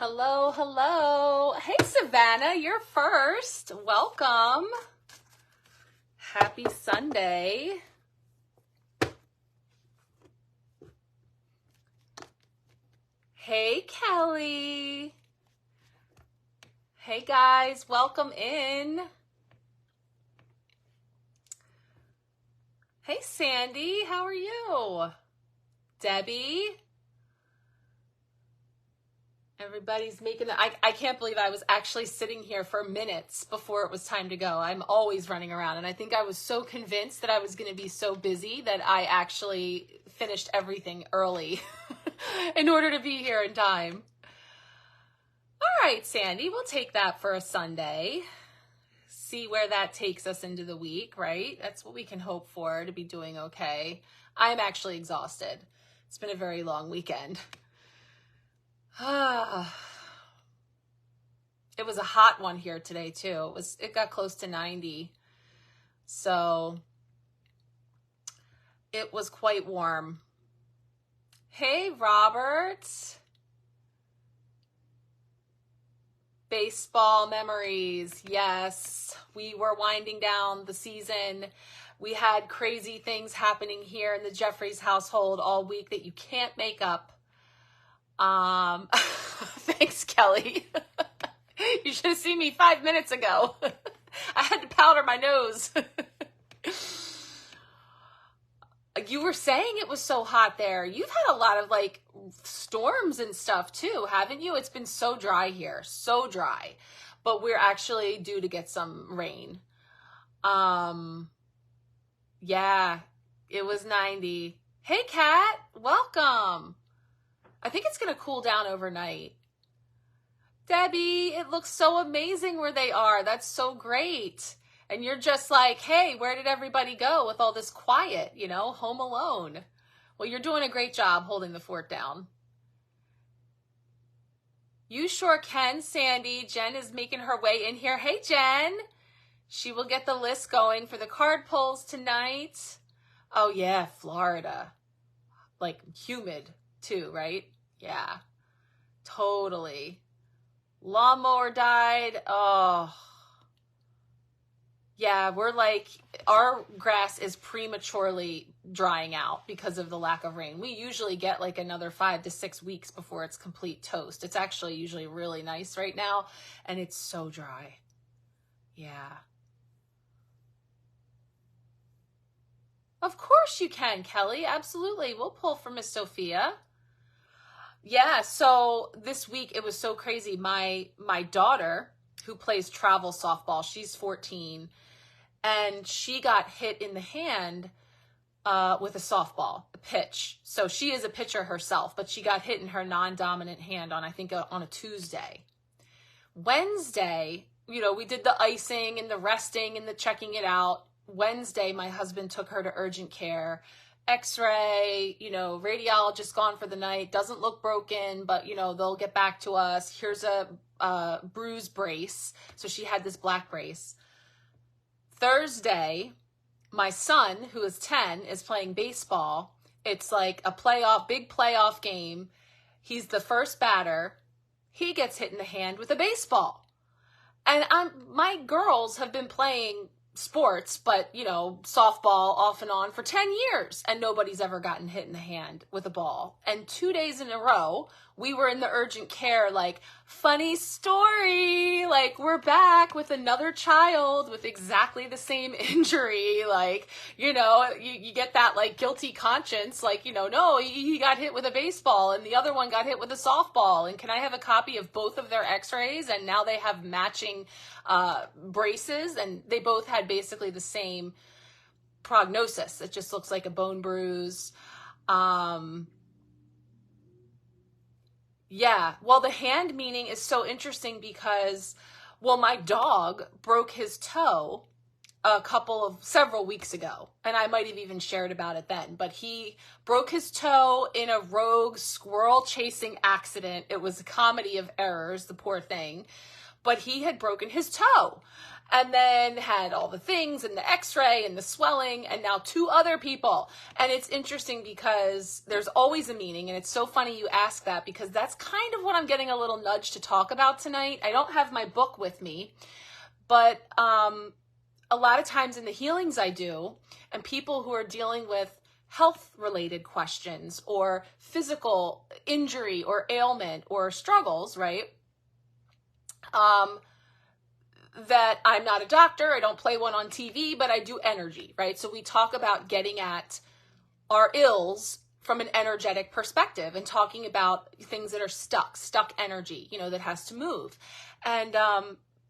Hello, hello. Hey, Savannah, you're first. Welcome. Happy Sunday. Hey, Kelly. Hey, guys, welcome in. Hey, Sandy, how are you? Debbie? Everybody's making it. I can't believe I was actually sitting here for minutes before it was time to go. I'm always running around, and I think I was so convinced that I was going to be so busy that I actually finished everything early in order to be here in time. All right, Sandy, we'll take that for a Sunday. See where that takes us into the week, right? That's what we can hope for, to be doing okay. I'm actually exhausted. It's been a very long weekend. It was a hot one here today too. It got close to 90. So it was quite warm. Hey, Robert. Baseball memories. Yes, we were winding down the season. We had crazy things happening here in the Jeffries household all week that you can't make up. Thanks, Kelly. You should have seen me 5 minutes ago. I had to powder my nose. You were saying it was so hot there. You've had a lot of like storms and stuff too, haven't you? It's been so dry here, so dry, but we're actually due to get some rain. Yeah, it was 90. Hey, Kat, welcome. I think it's going to cool down overnight. Debbie, it looks so amazing where they are. That's so great. And you're just like, hey, where did everybody go with all this quiet, home alone? Well, you're doing a great job holding the fort down. You sure can, Sandy. Jen is making her way in here. Hey, Jen. She will get the list going for the card pulls tonight. Oh, yeah, Florida. Like humid too, right? Yeah, totally. Lawnmower died. Oh, yeah, we're like, our grass is prematurely drying out because of the lack of rain. We usually get like another 5 to 6 weeks before it's complete toast. It's actually usually really nice right now, and it's so dry. Yeah. Of course you can, Kelly. Absolutely. We'll pull for Miss Sophia. Yeah, so this week it was so crazy. My daughter, who plays travel softball, she's 14, and she got hit in the hand with a softball, a pitch. So she is a pitcher herself, but she got hit in her non-dominant hand on, I think, on a Tuesday. Wednesday, we did the icing and the resting and the checking it out. Wednesday, my husband took her to urgent care. X-ray, radiologist gone for the night, doesn't look broken, but they'll get back to us. Here's a bruise brace. So she had this black brace. Thursday, my son, who is 10, is playing baseball. It's like a big playoff game. He's the first batter. He gets hit in the hand with a baseball. And my girls have been playing sports, but softball off and on for 10 years, and nobody's ever gotten hit in the hand with a ball. And 2 days in a row, we were in the urgent care, like, funny story, like, we're back with another child with exactly the same injury. Like, you get that like guilty conscience, like, no, he got hit with a baseball and the other one got hit with a softball, and can I have a copy of both of their x-rays? And now they have matching braces, and they both had basically the same prognosis. It just looks like a bone bruise. Yeah, well, the hand meaning is so interesting because, my dog broke his toe several weeks ago, and I might have even shared about it then, but he broke his toe in a rogue squirrel chasing accident. It was a comedy of errors, the poor thing. but he had broken his toe and then had all the things and the x-ray and the swelling, and now 2 other people. And it's interesting because there's always a meaning, and it's so funny you ask that, because that's kind of what I'm getting a little nudge to talk about tonight. I don't have my book with me, but a lot of times in the healings I do, and people who are dealing with health-related questions or physical injury or ailment or struggles, right? That I'm not a doctor, I don't play one on TV, but I do energy, right? So we talk about getting at our ills from an energetic perspective and talking about things that are stuck energy, that has to move. And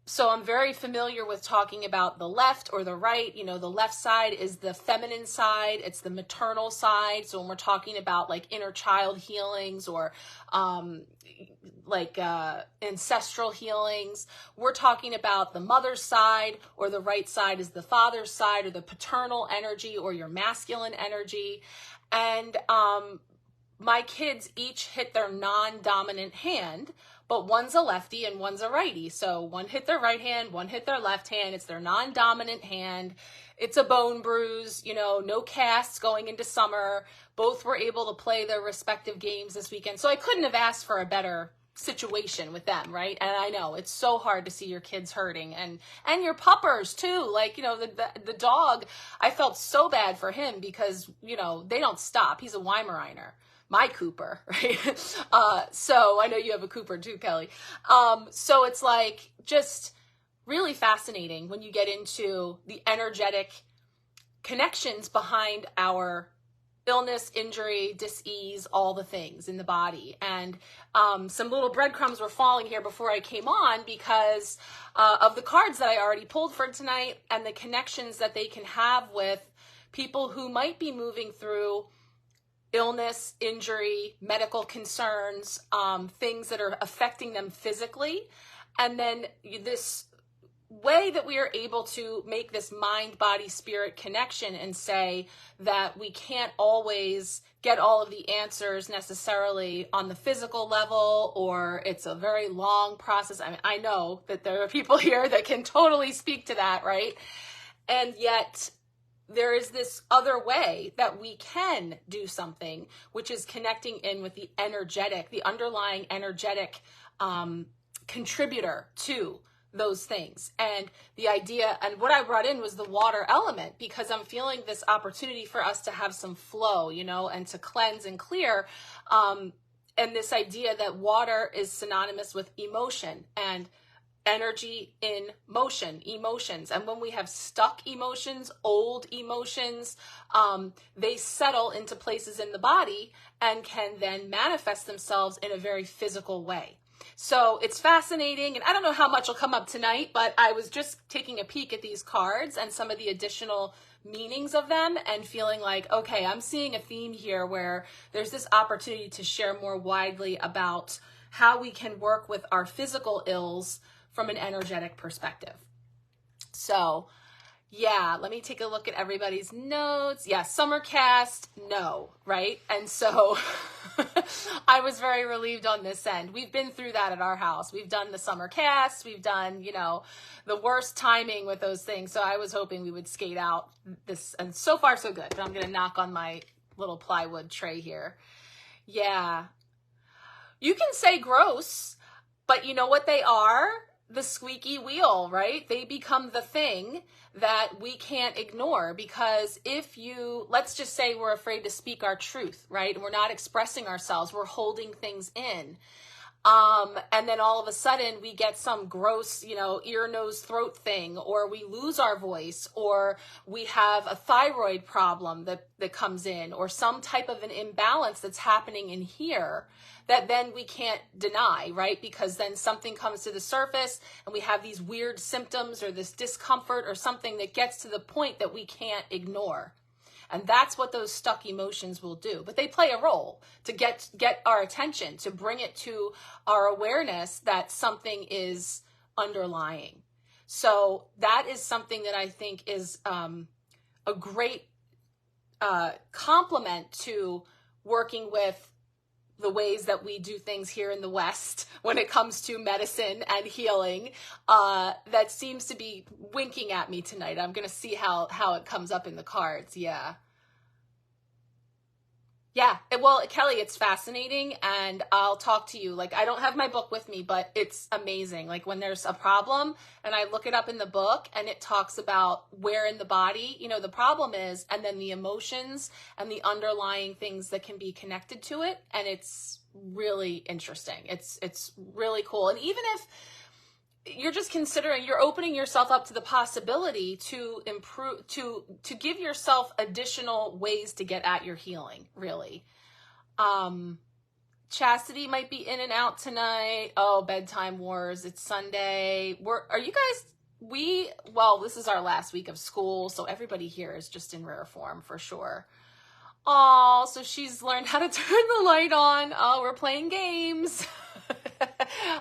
so I'm very familiar with talking about the left or the right. The left side is the feminine side. It's the maternal side. So when we're talking about like inner child healings or ancestral healings, we're talking about the mother's side, or the right side is the father's side, or the paternal energy, or your masculine energy. And my kids each hit their non-dominant hand, but one's a lefty and one's a righty. So one hit their right hand, one hit their left hand. It's their non-dominant hand. It's a bone bruise, no casts going into summer. Both were able to play their respective games this weekend. So I couldn't have asked for a better situation with them, right? And I know it's so hard to see your kids hurting, and your puppers too. Like, the dog, I felt so bad for him because, they don't stop. He's a Weimaraner. My Cooper, right? So I know you have a Cooper too, Kelly. So it's like just really fascinating when you get into the energetic connections behind our illness, injury, dis-ease, all the things in the body. And some little breadcrumbs were falling here before I came on because of the cards that I already pulled for tonight and the connections that they can have with people who might be moving through illness, injury, medical concerns, things that are affecting them physically. And then this way that we are able to make this mind, body, spirit connection and say that we can't always get all of the answers necessarily on the physical level, or it's a very long process. I mean, I know that there are people here that can totally speak to that, right? And yet there is this other way that we can do something, which is connecting in with the energetic, the underlying energetic contributor to those things. And the idea, and what I brought in was the water element, because I'm feeling this opportunity for us to have some flow, and to cleanse and clear. And this idea that water is synonymous with emotion and energy in motion, emotions. And when we have stuck emotions, old emotions, they settle into places in the body and can then manifest themselves in a very physical way. So it's fascinating, and I don't know how much will come up tonight, but I was just taking a peek at these cards and some of the additional meanings of them and feeling like, okay, I'm seeing a theme here where there's this opportunity to share more widely about how we can work with our physical ills from an energetic perspective. So yeah, let me take a look at everybody's notes. Yeah, Summercast, no, right? And so I was very relieved on this end. We've been through that at our house. We've done the Summercast. We've done, the worst timing with those things. So I was hoping we would skate out this, and so far so good. But I'm going to knock on my little plywood tray here. Yeah. You can say gross, but you know what they are? The squeaky wheel, right? They become the thing that we can't ignore, because let's just say we're afraid to speak our truth, right? And we're not expressing ourselves, we're holding things in. And then all of a sudden we get some gross, ear, nose, throat thing, or we lose our voice, or we have a thyroid problem that comes in, or some type of an imbalance that's happening in here that then we can't deny, right? Because then something comes to the surface and we have these weird symptoms or this discomfort or something that gets to the point that we can't ignore. And that's what those stuck emotions will do. But they play a role to get our attention, to bring it to our awareness that something is underlying. So that is something that I think is a great complement to working with the ways that we do things here in the West when it comes to medicine and healing, that seems to be winking at me tonight. I'm going to see how it comes up in the cards. Yeah. Yeah, well, Kelly, it's fascinating, and I'll talk to you. Like, I don't have my book with me, but it's amazing. Like, when there's a problem, and I look it up in the book, and it talks about where in the body, the problem is, and then the emotions and the underlying things that can be connected to it, and it's really interesting. It's really cool. And even if you're just considering, you're opening yourself up to the possibility to improve, to give yourself additional ways to get at your healing, really. Chastity might be in and out tonight. Oh, bedtime wars. It's Sunday. Are you guys, well, this is our last week of school, so everybody here is just in rare form for sure. Oh, so she's learned how to turn the light on. Oh, we're playing games.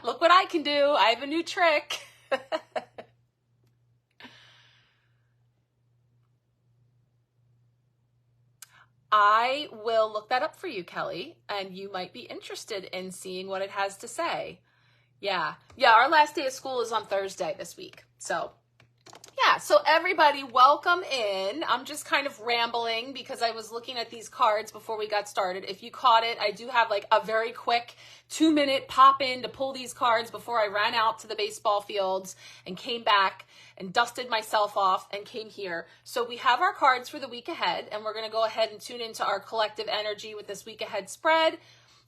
Look what I can do. I have a new trick. I will look that up for you, Kelly, and you might be interested in seeing what it has to say. Yeah, our last day of school is on Thursday this week. So yeah, so everybody, welcome in. I'm just kind of rambling because I was looking at these cards before we got started. If you caught it, I do have like a very quick 2-minute pop in to pull these cards before I ran out to the baseball fields and came back and dusted myself off and came here. So we have our cards for the week ahead, and we're going to go ahead and tune into our collective energy with this week ahead spread.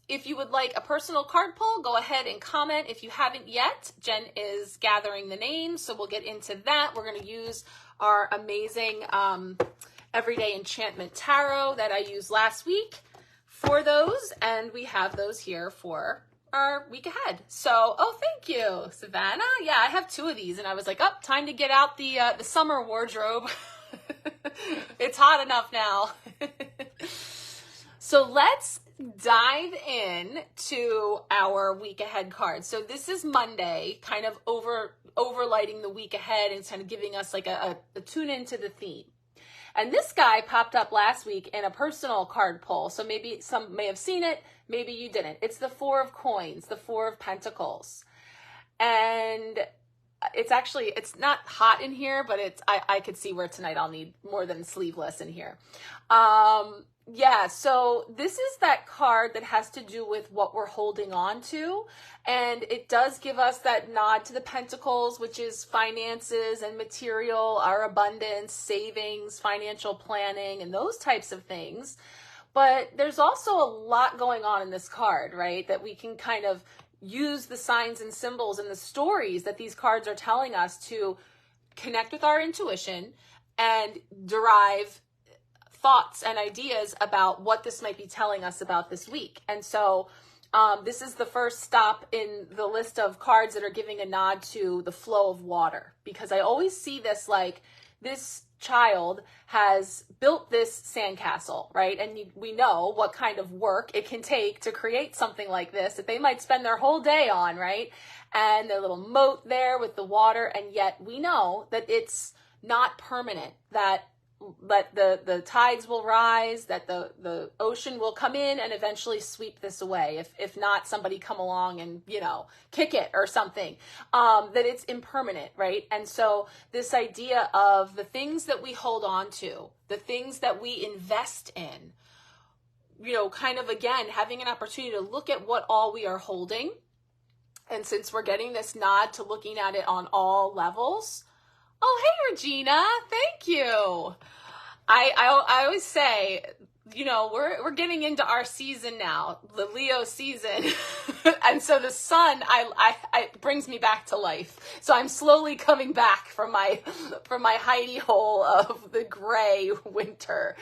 If you would like a personal card pull, go ahead and comment. If you haven't yet, Jen is gathering the names, so we'll get into that. We're going to use our amazing Everyday Enchantment Tarot that I used last week for those, and we have those here for our week ahead. So, oh, thank you, Savannah. Yeah, I have 2 of these, and I was like, oh, time to get out the summer wardrobe. It's hot enough now. So let's dive in to our week ahead card. So this is Monday, kind of overlighting the week ahead and kind of giving us like a tune into the theme. And this guy popped up last week in a personal card pull. So maybe some may have seen it, maybe you didn't. It's the 4 of Coins, the 4 of Pentacles. And it's not hot in here, but I could see where tonight I'll need more than sleeveless in here. Yeah, so this is that card that has to do with what we're holding on to, and it does give us that nod to the Pentacles, which is finances and material, our abundance, savings, financial planning, and those types of things. But there's also a lot going on in this card, right, that we can kind of use the signs and symbols and the stories that these cards are telling us to connect with our intuition and derive thoughts and ideas about what this might be telling us about this week. And so this is the first stop in the list of cards that are giving a nod to the flow of water, because I always see this like this child has built this sandcastle, right? And we know what kind of work it can take to create something like this that they might spend their whole day on, right? And their little moat there with the water, and yet we know that it's not permanent, that the tides will rise, that the ocean will come in and eventually sweep this away. If not, somebody come along and, kick it or something, that it's impermanent, right? And so this idea of the things that we hold on to, the things that we invest in, kind of, again, having an opportunity to look at what all we are holding. And since we're getting this nod to looking at it on all levels. Oh, hey, Regina. Thank you. I always say, we're getting into our season now, the Leo season. And so the sun, it brings me back to life. So I'm slowly coming back from my hidey hole of the gray winter.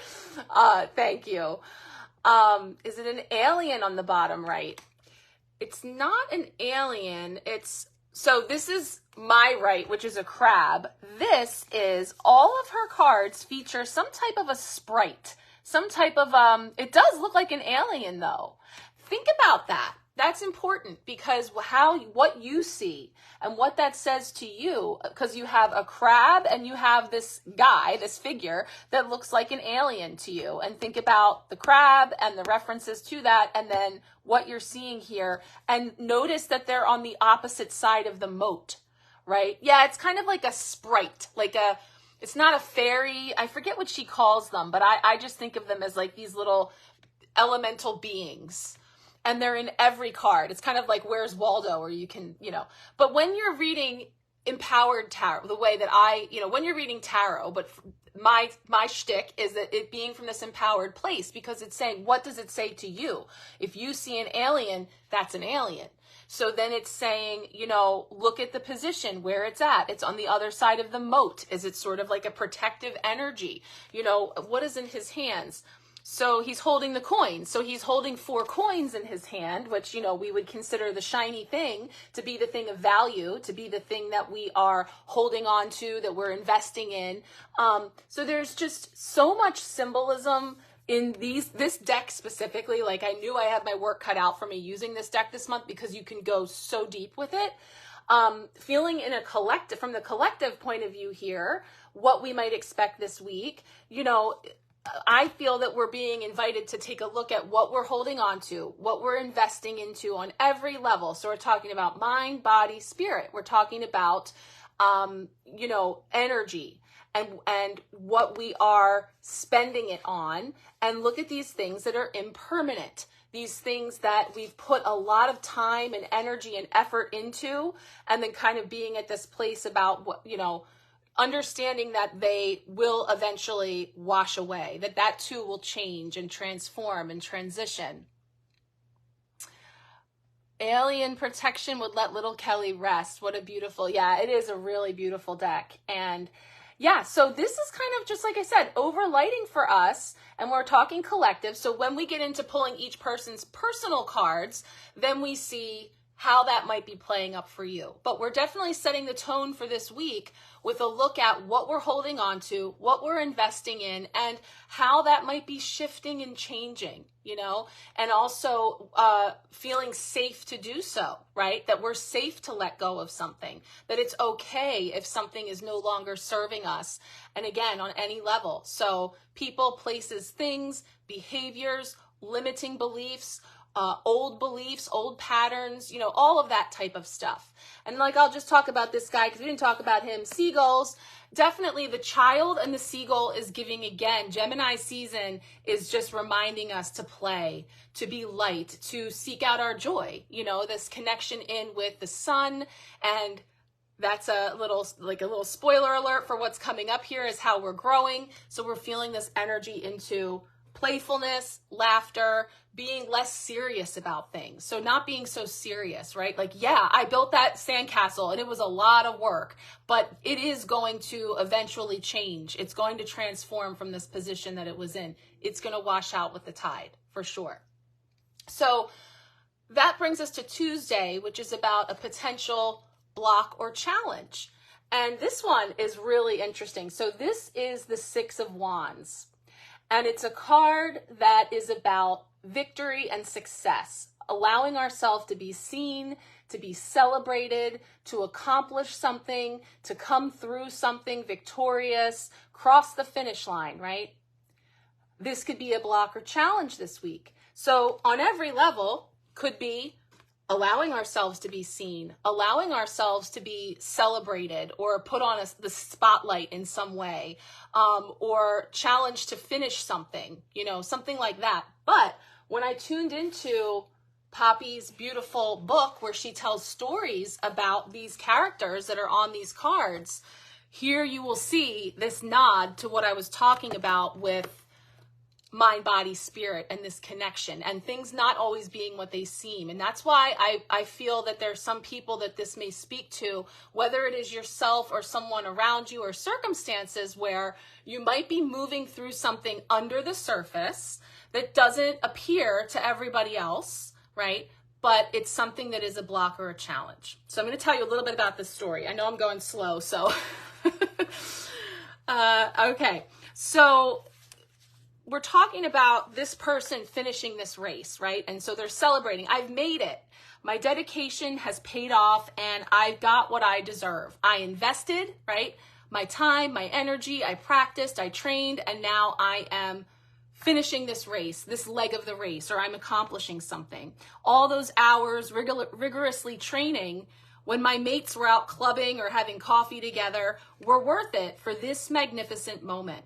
Thank you. Is it an alien on the bottom right? It's not an alien. So this is my right, which is a crab. This is, all of her cards feature some type of a sprite, some type of, it does look like an alien though. Think about that. That's important, because what you see and what that says to you, because you have a crab and you have this guy, this figure that looks like an alien to you, and think about the crab and the references to that, and then what you're seeing here, and notice that they're on the opposite side of the moat, right? Yeah, it's kind of like a sprite, it's not a fairy. I forget what she calls them, but I just think of them as like these little elemental beings. And they're in every card. It's kind of like Where's Waldo, or you can, but when you're reading empowered tarot, the way that when you're reading tarot, but my shtick is that it being from this empowered place, because it's saying, what does it say to you? If you see an alien, that's an alien. So then it's saying, look at the position where it's at. It's on the other side of the moat. Is it sort of like a protective energy? What is in his hands? So he's holding the coins. So he's holding 4 coins in his hand, which, we would consider the shiny thing to be the thing of value, to be the thing that we are holding on to, that we're investing in. So there's just so much symbolism in this deck specifically. Like, I knew I had my work cut out for me using this deck this month, because you can go so deep with it. Feeling in from the collective point of view here, what we might expect this week, I feel that we're being invited to take a look at what we're holding on to, what we're investing into on every level. So we're talking about mind, body, spirit. We're talking about, energy and what we are spending it on. And look at these things that are impermanent. These things that we've put a lot of time and energy and effort into, and then kind of being at this place about what, understanding that they will eventually wash away, that too will change and transform and transition. Alien protection would let little Kelly rest. What a beautiful, it is a really beautiful deck. And so this is kind of, just like I said, overlighting for us, and we're talking collective. So when we get into pulling each person's personal cards, then we see how that might be playing up for you. But we're definitely setting the tone for this week with a look at what we're holding on to, what we're investing in, and how that might be shifting and changing, and also feeling safe to do so, right? That we're safe to let go of something, that it's okay if something is no longer serving us. And again, on any level. So people, places, things, behaviors, limiting beliefs, old beliefs, old patterns, all of that type of stuff. And I'll just talk about this guy because we didn't talk about him. Seagulls, definitely the child and the seagull is giving again. Gemini season is just reminding us to play, to be light, to seek out our joy, this connection in with the sun. And that's a little spoiler alert for what's coming up here, is how we're growing. So we're feeling this energy into playfulness, laughter, being less serious about things. So not being so serious, right? I built that sandcastle and it was a lot of work, but it is going to eventually change. It's going to transform from this position that it was in. It's going to wash out with the tide, for sure. So that brings us to Tuesday, which is about a potential block or challenge. And this one is really interesting. So this is the 6 of Wands. And it's a card that is about victory and success, allowing ourselves to be seen, to be celebrated, to accomplish something, to come through something victorious, cross the finish line, right? This could be a block or challenge this week. So on every level, could be allowing ourselves to be seen, allowing ourselves to be celebrated or put on the spotlight in some way, or challenged to finish something, something like that. But when I tuned into Poppy's beautiful book where she tells stories about these characters that are on these cards, here you will see this nod to what I was talking about with mind, body, spirit, and this connection, and things not always being what they seem. And that's why I feel that there's some people that this may speak to, whether it is yourself or someone around you or circumstances where you might be moving through something under the surface that doesn't appear to everybody else, right? But it's something that is a block or a challenge. So I'm going to tell you a little bit about this story. I know I'm going slow, so okay. So we're talking about this person finishing this race, right? And so they're celebrating. I've made it. My dedication has paid off and I've got what I deserve. I invested, right? My time, my energy, I practiced, I trained, and now I am finishing this race, this leg of the race, or I'm accomplishing something. All those hours rigorously training when my mates were out clubbing or having coffee together were worth it for this magnificent moment.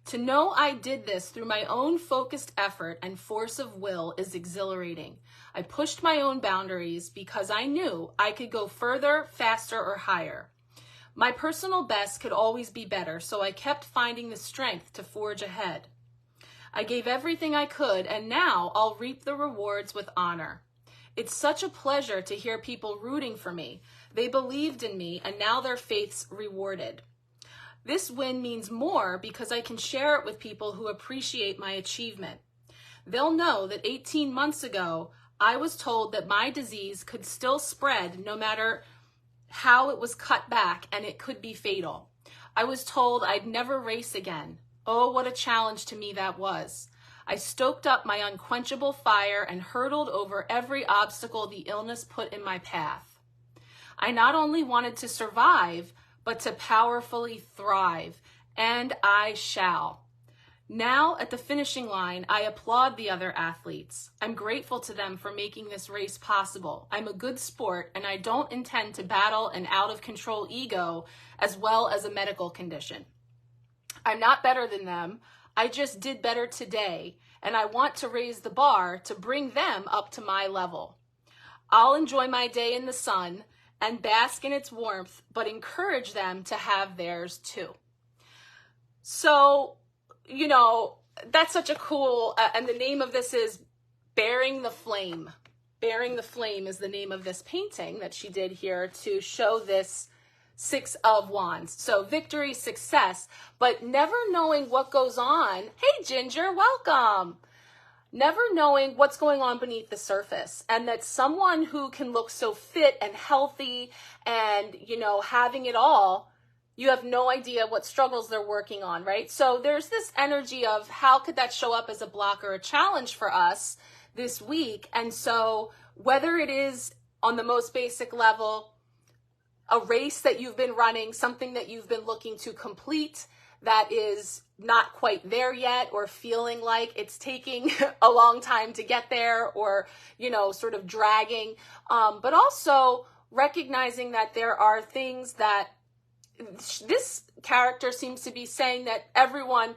To know I did this through my own focused effort and force of will is exhilarating. I pushed my own boundaries because I knew I could go further, faster, or higher. My personal best could always be better, so I kept finding the strength to forge ahead. I gave everything I could, and now I'll reap the rewards with honor. It's such a pleasure to hear people rooting for me. They believed in me, and now their faith's rewarded. This win means more because I can share it with people who appreciate my achievement. They'll know that 18 months ago, I was told that my disease could still spread no matter how it was cut back, and it could be fatal. I was told I'd never race again. Oh, what a challenge to me that was. I stoked up my unquenchable fire and hurtled over every obstacle the illness put in my path. I not only wanted to survive, but to powerfully thrive, and I shall. Now, at the finishing line, I applaud the other athletes. I'm grateful to them for making this race possible. I'm a good sport, and I don't intend to battle an out-of-control ego as well as a medical condition. I'm not better than them. I just did better today, and I want to raise the bar to bring them up to my level. I'll enjoy my day in the sun and bask in its warmth, but encourage them to have theirs too. So, you know, that's such a cool, and the name of this is Bearing the Flame. Bearing the Flame is the name of this painting that she did here to show this Six of Wands. So victory, success, but never knowing what goes on. Hey, Ginger, welcome. Never knowing what's going on beneath the surface, and that someone who can look so fit and healthy and, you know, having it all, you have no idea what struggles they're working on, right? So there's this energy of how could that show up as a block or a challenge for us this week. And so whether it is on the most basic level, a race that you've been running, something that you've been looking to complete that is not quite there yet, or feeling like it's taking a long time to get there, or, you know, sort of dragging, but also recognizing that there are things that this character seems to be saying that everyone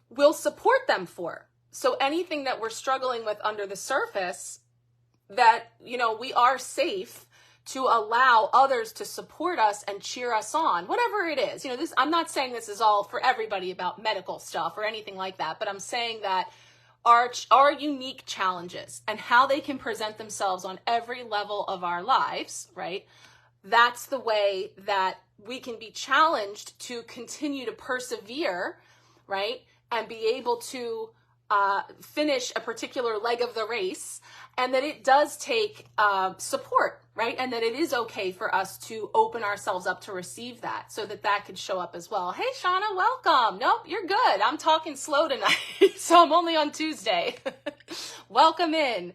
will support them for. So anything that we're struggling with under the surface, that, you know, we are safe to allow others to support us and cheer us on, whatever it is. You know, this, I'm not saying this is all for everybody about medical stuff or anything like that, but I'm saying that our unique challenges and how they can present themselves on every level of our lives, right? That's the way that we can be challenged to continue to persevere, right? And be able to finish a particular leg of the race, and that it does take support, right? And that it is okay for us to open ourselves up to receive that, so that that could show up as well. Hey, Shauna, welcome. Nope, you're good. I'm talking slow tonight, so I'm only on Tuesday. Welcome in.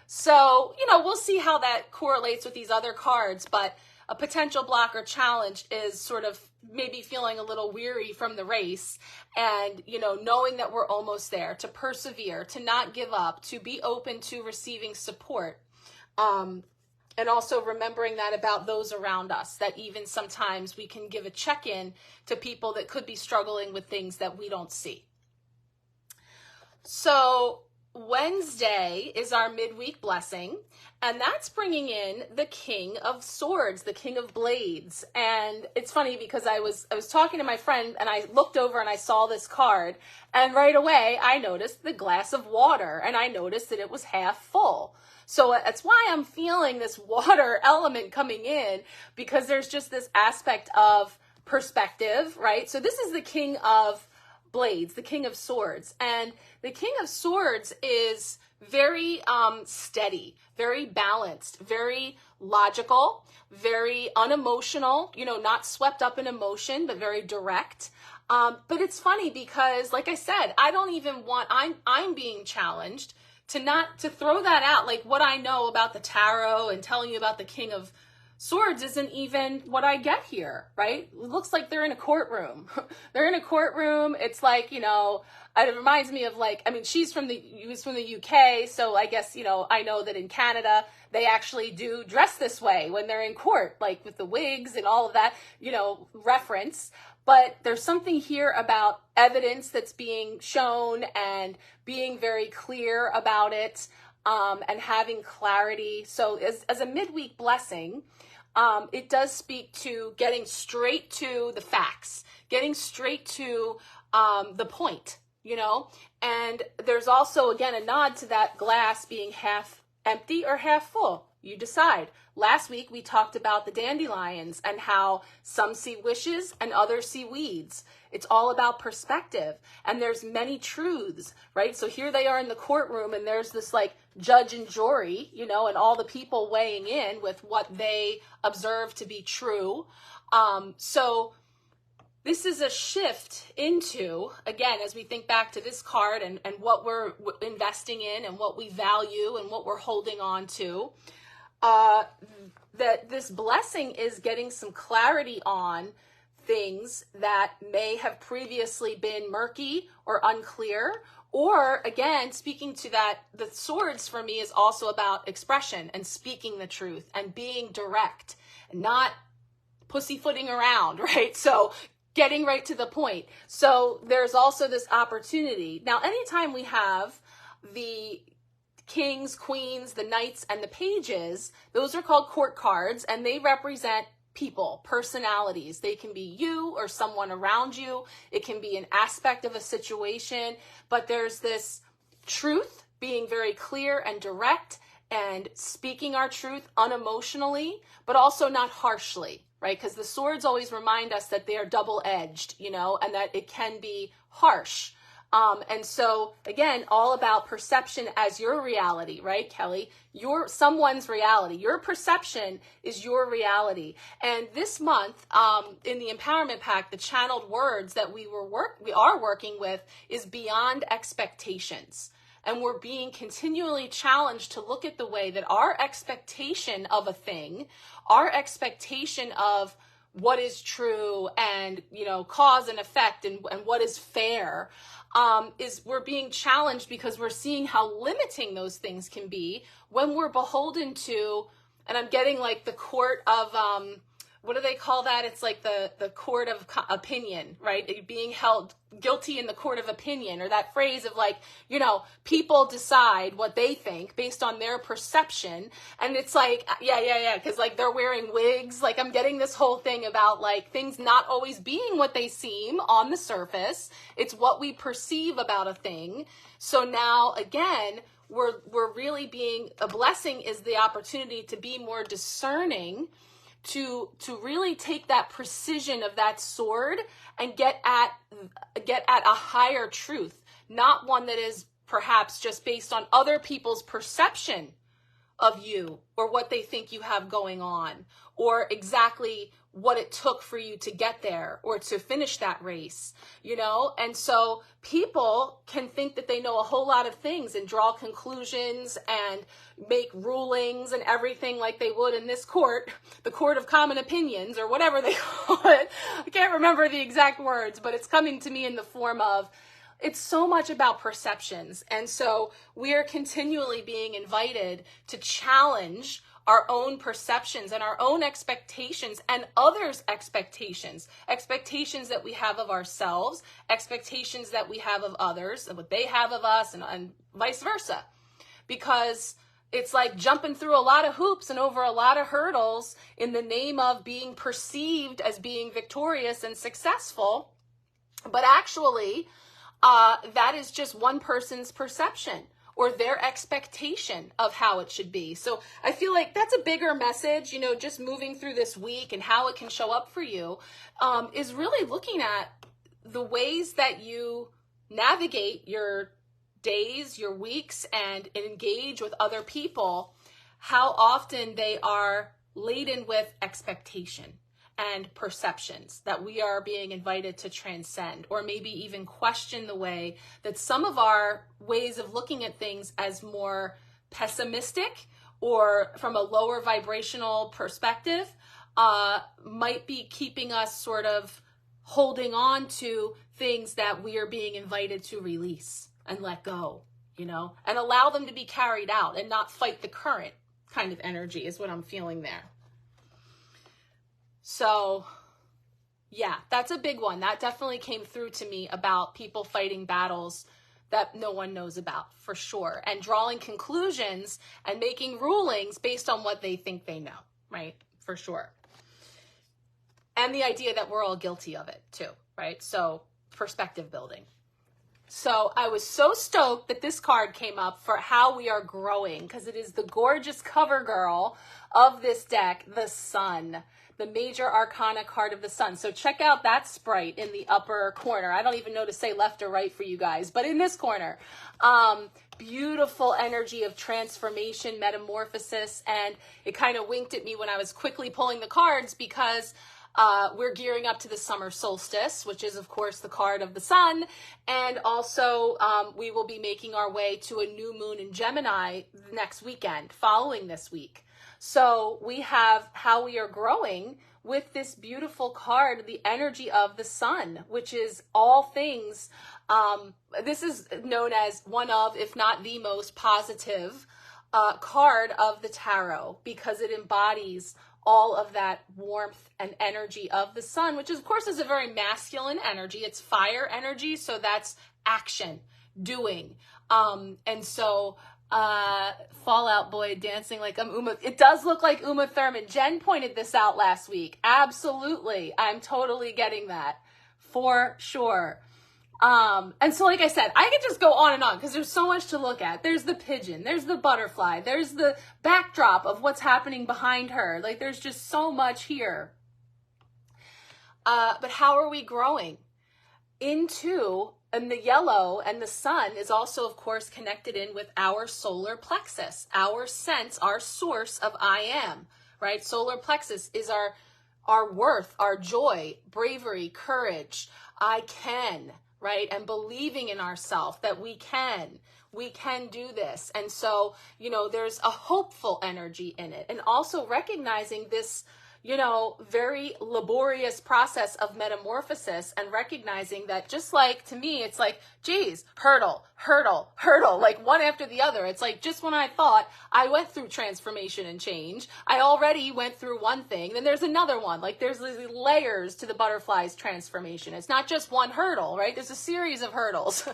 So, you know, we'll see how that correlates with these other cards, but a potential block or challenge is sort of maybe feeling a little weary from the race, and, you know, knowing that we're almost there, to persevere, to not give up, to be open to receiving support. And also remembering that about those around us, that even sometimes we can give a check-in to people that could be struggling with things that we don't see. So Wednesday is our midweek blessing, and that's bringing in the King of Swords, the King of Blades. And it's funny because I was talking to my friend, and I looked over and I saw this card, and right away I noticed the glass of water, and I noticed that it was half full. So that's why I'm feeling this water element coming in, because there's just this aspect of perspective, right? So this is the King of Blades, the King of Swords. And the King of Swords is very steady, very balanced, very logical, very unemotional, you know, not swept up in emotion, but very direct. But it's funny because, like I said, I don't even want, I'm being challenged to throw that out. Like what I know about the tarot and telling you about the King of Swords isn't even what I get here, right? It looks like they're in a courtroom. They're in a courtroom. It's like, it reminds me of like, I mean, she was from the UK. So I guess, I know that in Canada, they actually do dress this way when they're in court, like with the wigs and all of that, reference. But there's something here about evidence that's being shown and being very clear about it, and having clarity. So as a midweek blessing, it does speak to getting straight to the facts, getting straight to the point, and there's also, again, a nod to that glass being half empty or half full. You decide. Last week, we talked about the dandelions and how some see wishes and others see weeds. It's all about perspective. And there's many truths, right? So here they are in the courtroom, and there's this like judge and jury, and all the people weighing in with what they observe to be true. So this is a shift into, again, as we think back to this card and what we're investing in and what we value and what we're holding on to, that this blessing is getting some clarity on things that may have previously been murky or unclear. Or again, speaking to that, the swords for me is also about expression and speaking the truth and being direct and not pussyfooting around, right? So getting right to the point. So there's also this opportunity. Now, anytime we have the kings, queens, the knights, and the pages, those are called court cards, and they represent people, personalities. They can be you or someone around you. It can be an aspect of a situation, but there's this truth, being very clear and direct and speaking our truth unemotionally, but also not harshly, right? Because the swords always remind us that they are double-edged, and that it can be harsh. And so again, all about perception as your reality, right, Kelly? Someone's reality. Your perception is your reality. And this month, in the Empowerment Pack, the channeled words that we are working with is beyond expectations. And we're being continually challenged to look at the way that our expectation of a thing, our expectation of what is true and, cause and effect and what is fair, we're being challenged because we're seeing how limiting those things can be when we're beholden to, and I'm getting like the court of, what do they call that? It's like the court of opinion, right? Being held guilty in the court of opinion, or that phrase of like, people decide what they think based on their perception. And it's like, yeah. Cause like they're wearing wigs. Like I'm getting this whole thing about like things not always being what they seem on the surface. It's what we perceive about a thing. So now again, we're really being, a blessing is the opportunity to be more discerning, to really take that precision of that sword and get at a higher truth, not one that is perhaps just based on other people's perception of you or what they think you have going on or exactly what it took for you to get there or to finish that race, And so people can think that they know a whole lot of things and draw conclusions and make rulings and everything like they would in this court, the court of common opinions or whatever they call it. I can't remember the exact words, but it's coming to me in the form of, it's so much about perceptions. And so we are continually being invited to challenge our own perceptions and our own expectations and others' expectations that we have of ourselves, expectations that we have of others and what they have of us and vice versa. Because it's like jumping through a lot of hoops and over a lot of hurdles in the name of being perceived as being victorious and successful. But actually, that is just one person's perception or their expectation of how it should be. So I feel like that's a bigger message, just moving through this week and how it can show up for you, is really looking at the ways that you navigate your days, your weeks, and engage with other people, how often they are laden with expectation and perceptions that we are being invited to transcend, or maybe even question the way that some of our ways of looking at things as more pessimistic or from a lower vibrational perspective might be keeping us sort of holding on to things that we are being invited to release and let go, you know, and allow them to be carried out and not fight the current kind of energy is what I'm feeling there. So yeah, that's a big one. That definitely came through to me about people fighting battles that no one knows about, for sure, and drawing conclusions and making rulings based on what they think they know, right? For sure. And the idea that we're all guilty of it too, right? So perspective building. So I was so stoked that this card came up for how we are growing, because it is the gorgeous cover girl of this deck, the Sun, the major arcana card of the Sun. So check out that sprite in the upper corner. I don't even know to say left or right for you guys, but in this corner, beautiful energy of transformation, metamorphosis. And it kind of winked at me when I was quickly pulling the cards, because we're gearing up to the summer solstice, which is, of course, the card of the Sun. And also, we will be making our way to a new moon in Gemini next weekend, following this week. So we have how we are growing with this beautiful card, the energy of the Sun, which is all things. This is known as one of, if not the most positive card of the tarot, because it embodies all of that warmth and energy of the Sun, which is, of course, is a very masculine energy. It's fire energy, so that's action, doing. And so Fallout Boy dancing like I'm Uma. It does look like Uma Thurman. Jen pointed this out last week. Absolutely. I'm totally getting that for sure. And so, like I said, I could just go on and on because there's so much to look at. There's the pigeon, there's the butterfly, there's the backdrop of what's happening behind her. Like, there's just so much here. But how are we growing into, and the yellow and the Sun is also, of course, connected in with our solar plexus, our sense, our source of I am, right? Solar plexus is our worth, our joy, bravery, courage, I can, right? And believing in ourselves that we can do this. And so, you know, there's a hopeful energy in it. And also recognizing this, you know, very laborious process of metamorphosis, and recognizing that, just like, to me, it's like, geez, hurdle, like one after the other. It's like, just when I thought I went through transformation and change, I already went through one thing, then there's another one. Like, there's these layers to the butterfly's transformation. It's not just one hurdle, right? There's a series of hurdles,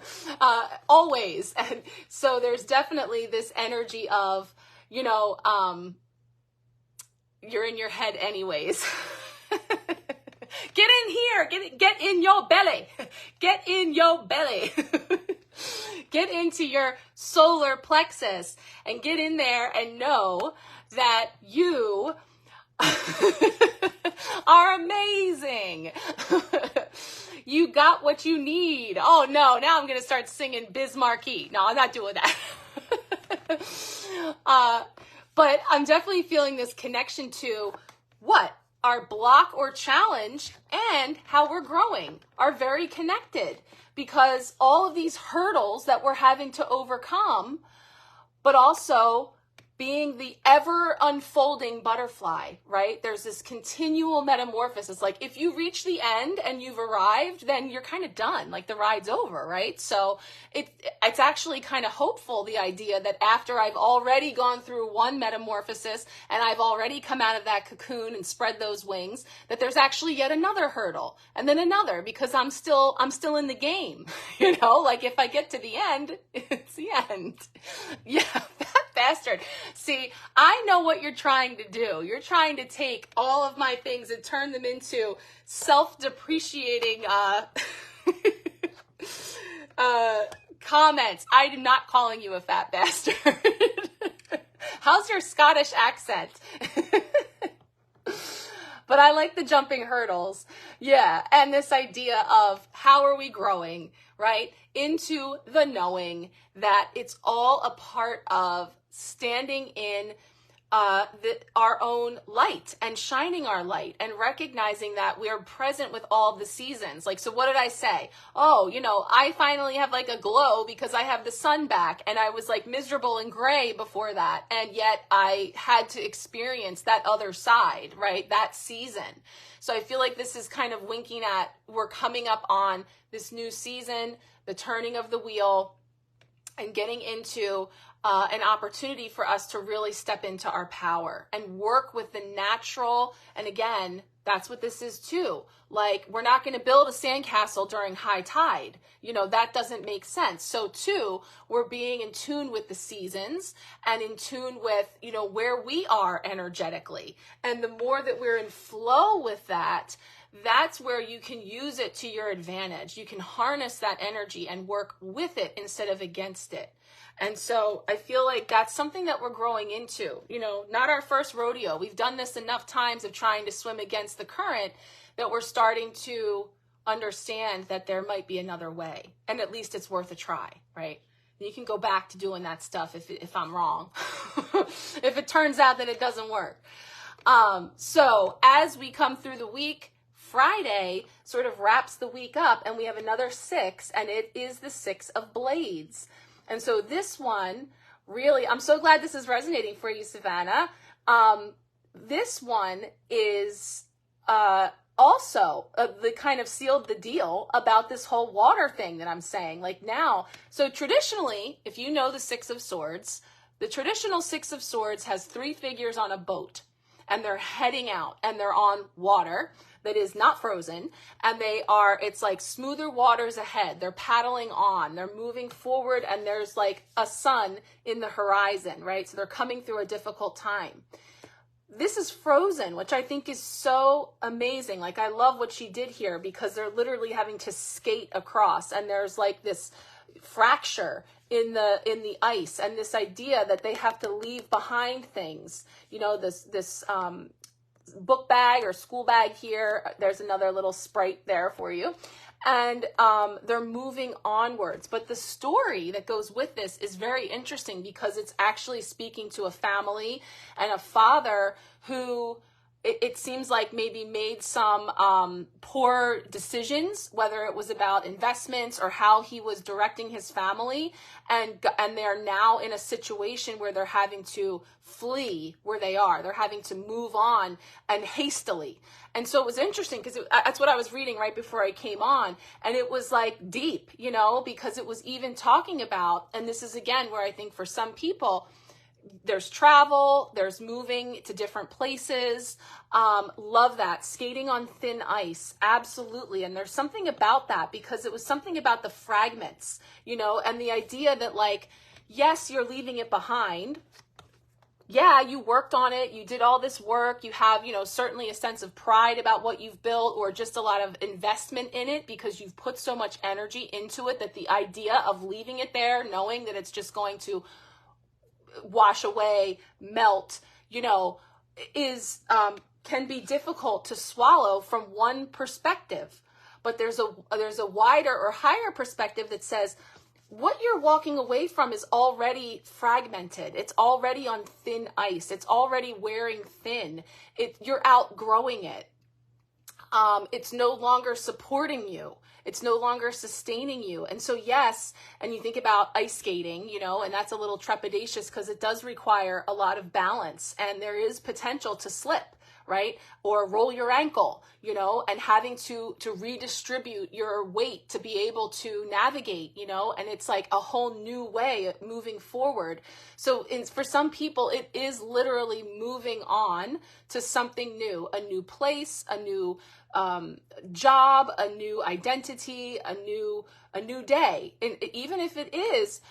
always. And so there's definitely this energy of, you know, you're in your head anyways. Get in here, get in your belly, get in your belly, get into your solar plexus and get in there and know that you are amazing. You got what you need. Oh no, now I'm going to start singing Biz Marquee. No, I'm not doing that. But I'm definitely feeling this connection to what our block or challenge and how we're growing are very connected, because all of these hurdles that we're having to overcome, but also being the ever unfolding butterfly, right? There's this continual metamorphosis. Like, if you reach the end and you've arrived, then you're kind of done. Like, the ride's over, right? So it's actually kind of hopeful, the idea that after I've already gone through one metamorphosis and I've already come out of that cocoon and spread those wings, that there's actually yet another hurdle, and then another, because I'm still in the game. You know, like, if I get to the end, it's the end. Yeah, that bastard. See, I know what you're trying to do. You're trying to take all of my things and turn them into self-depreciating comments. I am not calling you a fat bastard. How's your Scottish accent? But I like the jumping hurdles. Yeah, and this idea of how are we growing, right? Into the knowing that it's all a part of standing in our own light and shining our light and recognizing that we are present with all the seasons. Like, so what did I say? Oh, I finally have like a glow because I have the sun back, and I was like miserable and gray before that. And yet I had to experience that other side, right? That season. So I feel like this is kind of winking at, we're coming up on this new season, the turning of the wheel, and getting into an opportunity for us to really step into our power and work with the natural. And again, that's what this is too. Like, we're not going to build a sandcastle during high tide. That doesn't make sense. So too, we're being in tune with the seasons and in tune with, where we are energetically. And the more that we're in flow with that, that's where you can use it to your advantage. You can harness that energy and work with it instead of against it. And so I feel like that's something that we're growing into, not our first rodeo. We've done this enough times of trying to swim against the current that we're starting to understand that there might be another way. And at least it's worth a try, right? You can go back to doing that stuff if I'm wrong, if it turns out that it doesn't work. So as we come through the week, Friday sort of wraps the week up, and we have another 6, and it is the 6 of Blades. And so this one, really, I'm so glad this is resonating for you, Savannah. This one is also the kind of sealed the deal about this whole water thing that I'm saying. Like now, so traditionally, if you know the 6 of Swords, the traditional 6 of Swords has 3 figures on a boat, and they're heading out, and they're on water that is not frozen, and it's like smoother waters ahead. They're paddling on, they're moving forward, and there's like a sun in the horizon, right? So they're coming through a difficult time. This is frozen, which I think is so amazing. Like, I love what she did here, because they're literally having to skate across, and there's like this fracture in the ice, and this idea that they have to leave behind things, this book bag or school bag here. There's another little sprite there for you. And they're moving onwards. But the story that goes with this is very interesting, because it's actually speaking to a family and a father who it seems like maybe made some poor decisions, whether it was about investments or how he was directing his family. And they're now in a situation where they're having to flee where they are. They're having to move on, and hastily. And so it was interesting, because that's what I was reading right before I came on. And it was like deep, because it was even talking about, and this is again where I think for some people, there's travel, there's moving to different places. Love that. Skating on thin ice. Absolutely. And there's something about that, because it was something about the fragments, and the idea that, like, yes, you're leaving it behind. Yeah, you worked on it. You did all this work. You have, certainly a sense of pride about what you've built, or just a lot of investment in it, because you've put so much energy into it, that the idea of leaving it there, knowing that it's just going to wash away, melt, is can be difficult to swallow from one perspective. But there's a wider or higher perspective that says what you're walking away from is already fragmented. It's already on thin ice. It's already wearing thin. You're outgrowing it. It's no longer supporting you. It's no longer sustaining you. And so, yes, and you think about ice skating, and that's a little trepidatious, because it does require a lot of balance, and there is potential to slip, right? Or roll your ankle, and having to redistribute your weight to be able to navigate, and it's like a whole new way of moving forward. So for some people, it is literally moving on to something new, a new place, a new job, a new identity, a new day. And even if it is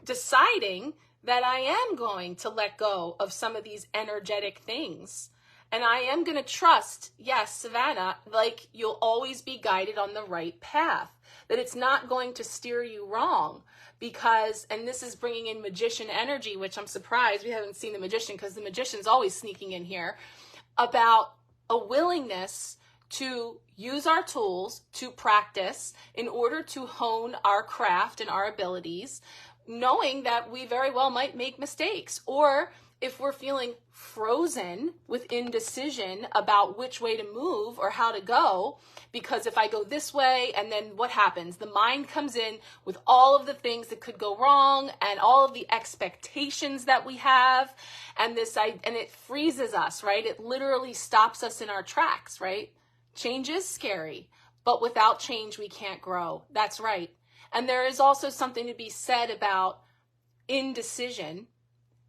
deciding that I am going to let go of some of these energetic things, and I am going to trust, yes, Savannah, like, you'll always be guided on the right path, that it's not going to steer you wrong, because, and this is bringing in magician energy, which I'm surprised we haven't seen the magician, because the magician's always sneaking in here, about a willingness to use our tools to practice in order to hone our craft and our abilities, knowing that we very well might make mistakes, or if we're feeling frozen with indecision about which way to move or how to go, because if I go this way, and then what happens? The mind comes in with all of the things that could go wrong and all of the expectations that we have, and it freezes us, right? It literally stops us in our tracks, right? Change is scary, but without change, we can't grow. That's right. And there is also something to be said about indecision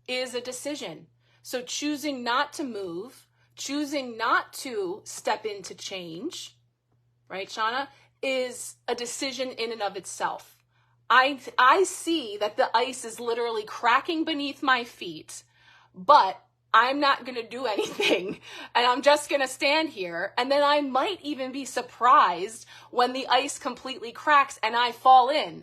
is a decision. So choosing not to move, choosing not to step into change, right, Shauna, is a decision in and of itself. I see that the ice is literally cracking beneath my feet, but I'm not going to do anything, and I'm just going to stand here, and then I might even be surprised when the ice completely cracks and I fall in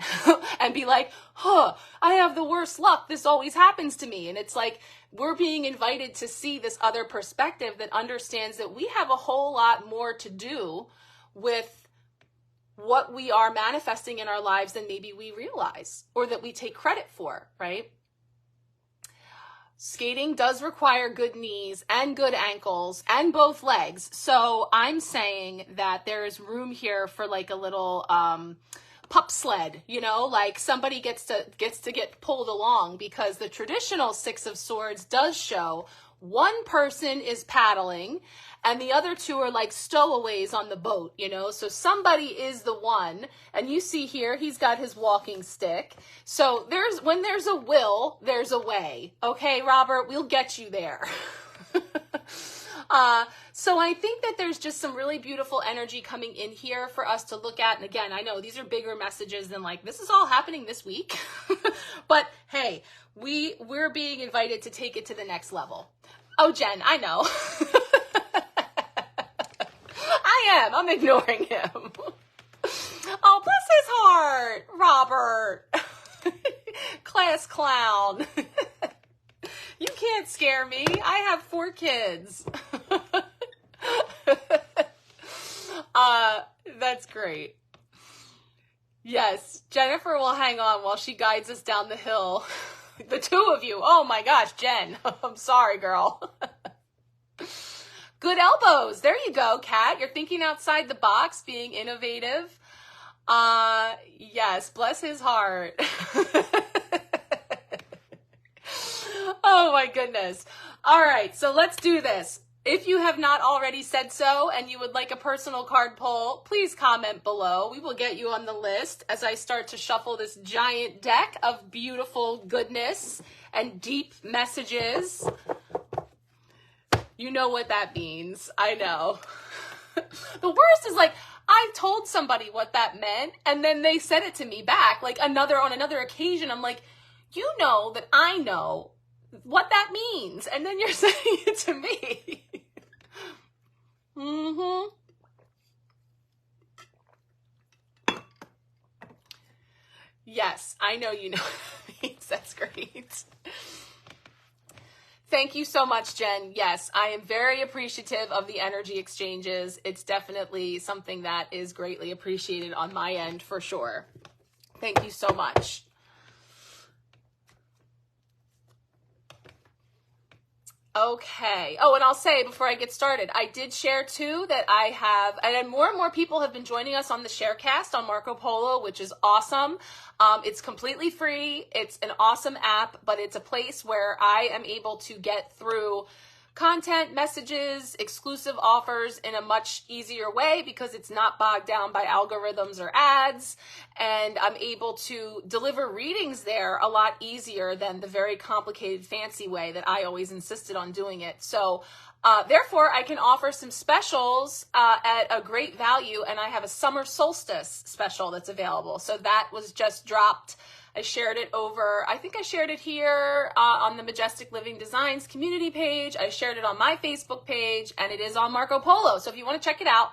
and be like, I have the worst luck. This always happens to me. And it's like we're being invited to see this other perspective that understands that we have a whole lot more to do with what we are manifesting in our lives than maybe we realize or that we take credit for, right? Skating does require good knees and good ankles and both legs. So I'm saying that there is room here for like a little pup sled, like somebody gets to get pulled along, because the traditional Six of Swords does show one person is paddling and the other two are like stowaways on the boat, so somebody is the one. And you see here, he's got his walking stick. So when there's a will, there's a way. Okay, Robert, we'll get you there. So I think that there's just some really beautiful energy coming in here for us to look at. And again, I know these are bigger messages than like, this is all happening this week, but hey, we're being invited to take it to the next level. Oh, Jen, I know. I'm ignoring him. Oh, bless his heart, Robert. Class clown. You can't scare me. I have 4 kids. That's great. Yes, Jennifer will hang on while she guides us down the hill. The two of you. Oh my gosh, Jen. I'm sorry, girl. Good elbows. There you go, Kat. You're thinking outside the box, being innovative. Yes, bless his heart. Oh my goodness. All right, so let's do this. If you have not already said so and you would like a personal card pull, please comment below. We will get you on the list as I start to shuffle this giant deck of beautiful goodness and deep messages. You know what that means. I know. The worst is like, I told somebody what that meant and then they said it to me back, like on another occasion. I'm like, you know that I know what that means, and then you're saying it to me. Yes, I know you know what that means. That's great. Thank you so much, Jen. Yes, I am very appreciative of the energy exchanges. It's definitely something that is greatly appreciated on my end for sure. Thank you so much. Okay. Oh, and I'll say before I get started, I did share too that I have, and more and more people have been joining us on the Sharecast on Marco Polo, which is awesome. It's completely free. It's an awesome app, but it's a place where I am able to get through content, messages, exclusive offers in a much easier way because it's not bogged down by algorithms or ads. And I'm able to deliver readings there a lot easier than the very complicated, fancy way that I always insisted on doing it. So therefore, I can offer some specials at a great value, and I have a summer solstice special that's available. So that was just dropped. I shared it over, I think I shared it here on the Majestic Living Designs community page. I shared it on my Facebook page, and it is on Marco Polo. So if you want to check it out,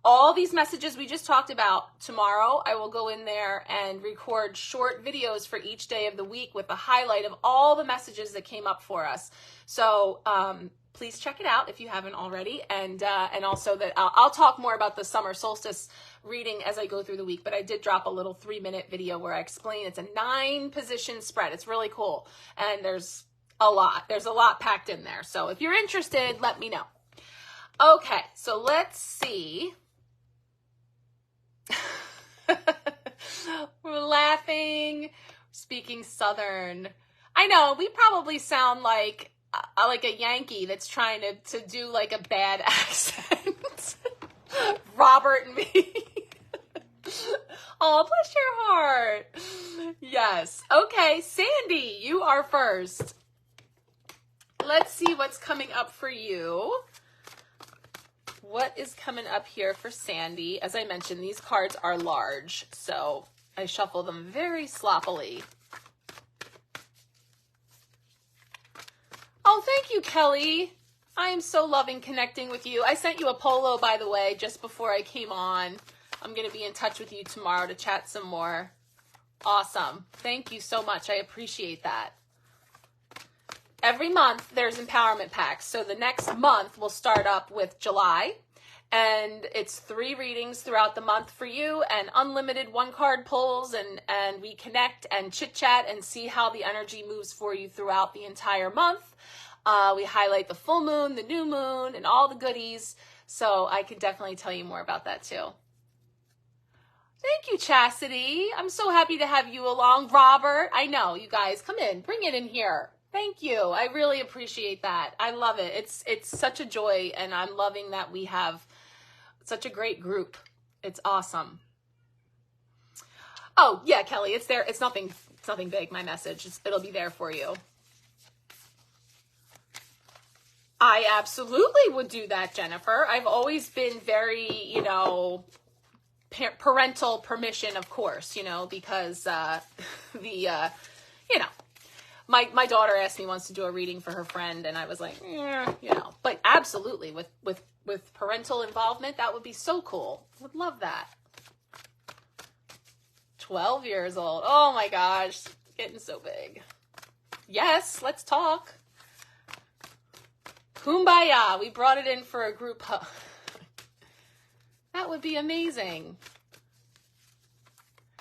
all these messages we just talked about, tomorrow I will go in there and record short videos for each day of the week with the highlight of all the messages that came up for us. So please check it out if you haven't already. And also that I'll talk more about the summer solstice reading as I go through the week, but I did drop a little 3-minute video where I explain it's a 9-position spread. It's really cool. And there's a lot. There's a lot packed in there. So if you're interested, let me know. Okay, so let's see. We're laughing, speaking Southern. I know, we probably sound like a Yankee that's trying to do like a bad accent. Robert and me. Oh, bless your heart. Yes. Okay, Sandy, you are first. Let's see what's coming up for you. What is coming up here for Sandy? As I mentioned, these cards are large, so I shuffle them very sloppily. Oh, thank you, Kelly. I am so loving connecting with you. I sent you a polo, by the way, just before I came on. I'm going to be in touch with you tomorrow to chat some more. Awesome. Thank you so much. I appreciate that. Every month there's empowerment packs. So the next month we'll start up with July, and it's 3 readings throughout the month for you and unlimited 1-card pulls, and we connect and chit chat and see how the energy moves for you throughout the entire month. We highlight the full moon, the new moon, and all the goodies. So I can definitely tell you more about that too. Thank you, Chastity. I'm so happy to have you along. Robert, I know, you guys, come in, bring it in here. Thank you. I really appreciate that. I love it. It's such a joy, and I'm loving that we have such a great group. It's awesome. Oh, yeah, Kelly, it's there. It's nothing big, my message. It'll be there for you. I absolutely would do that, Jennifer. I've always been very, parental permission, of course, because my daughter asked me once to do a reading for her friend, and I was like, but absolutely with parental involvement, that would be so cool. Would love that. 12 years old. Oh my gosh, getting so big. Yes, let's talk. Kumbaya. We brought it in for a group hug. That would be amazing.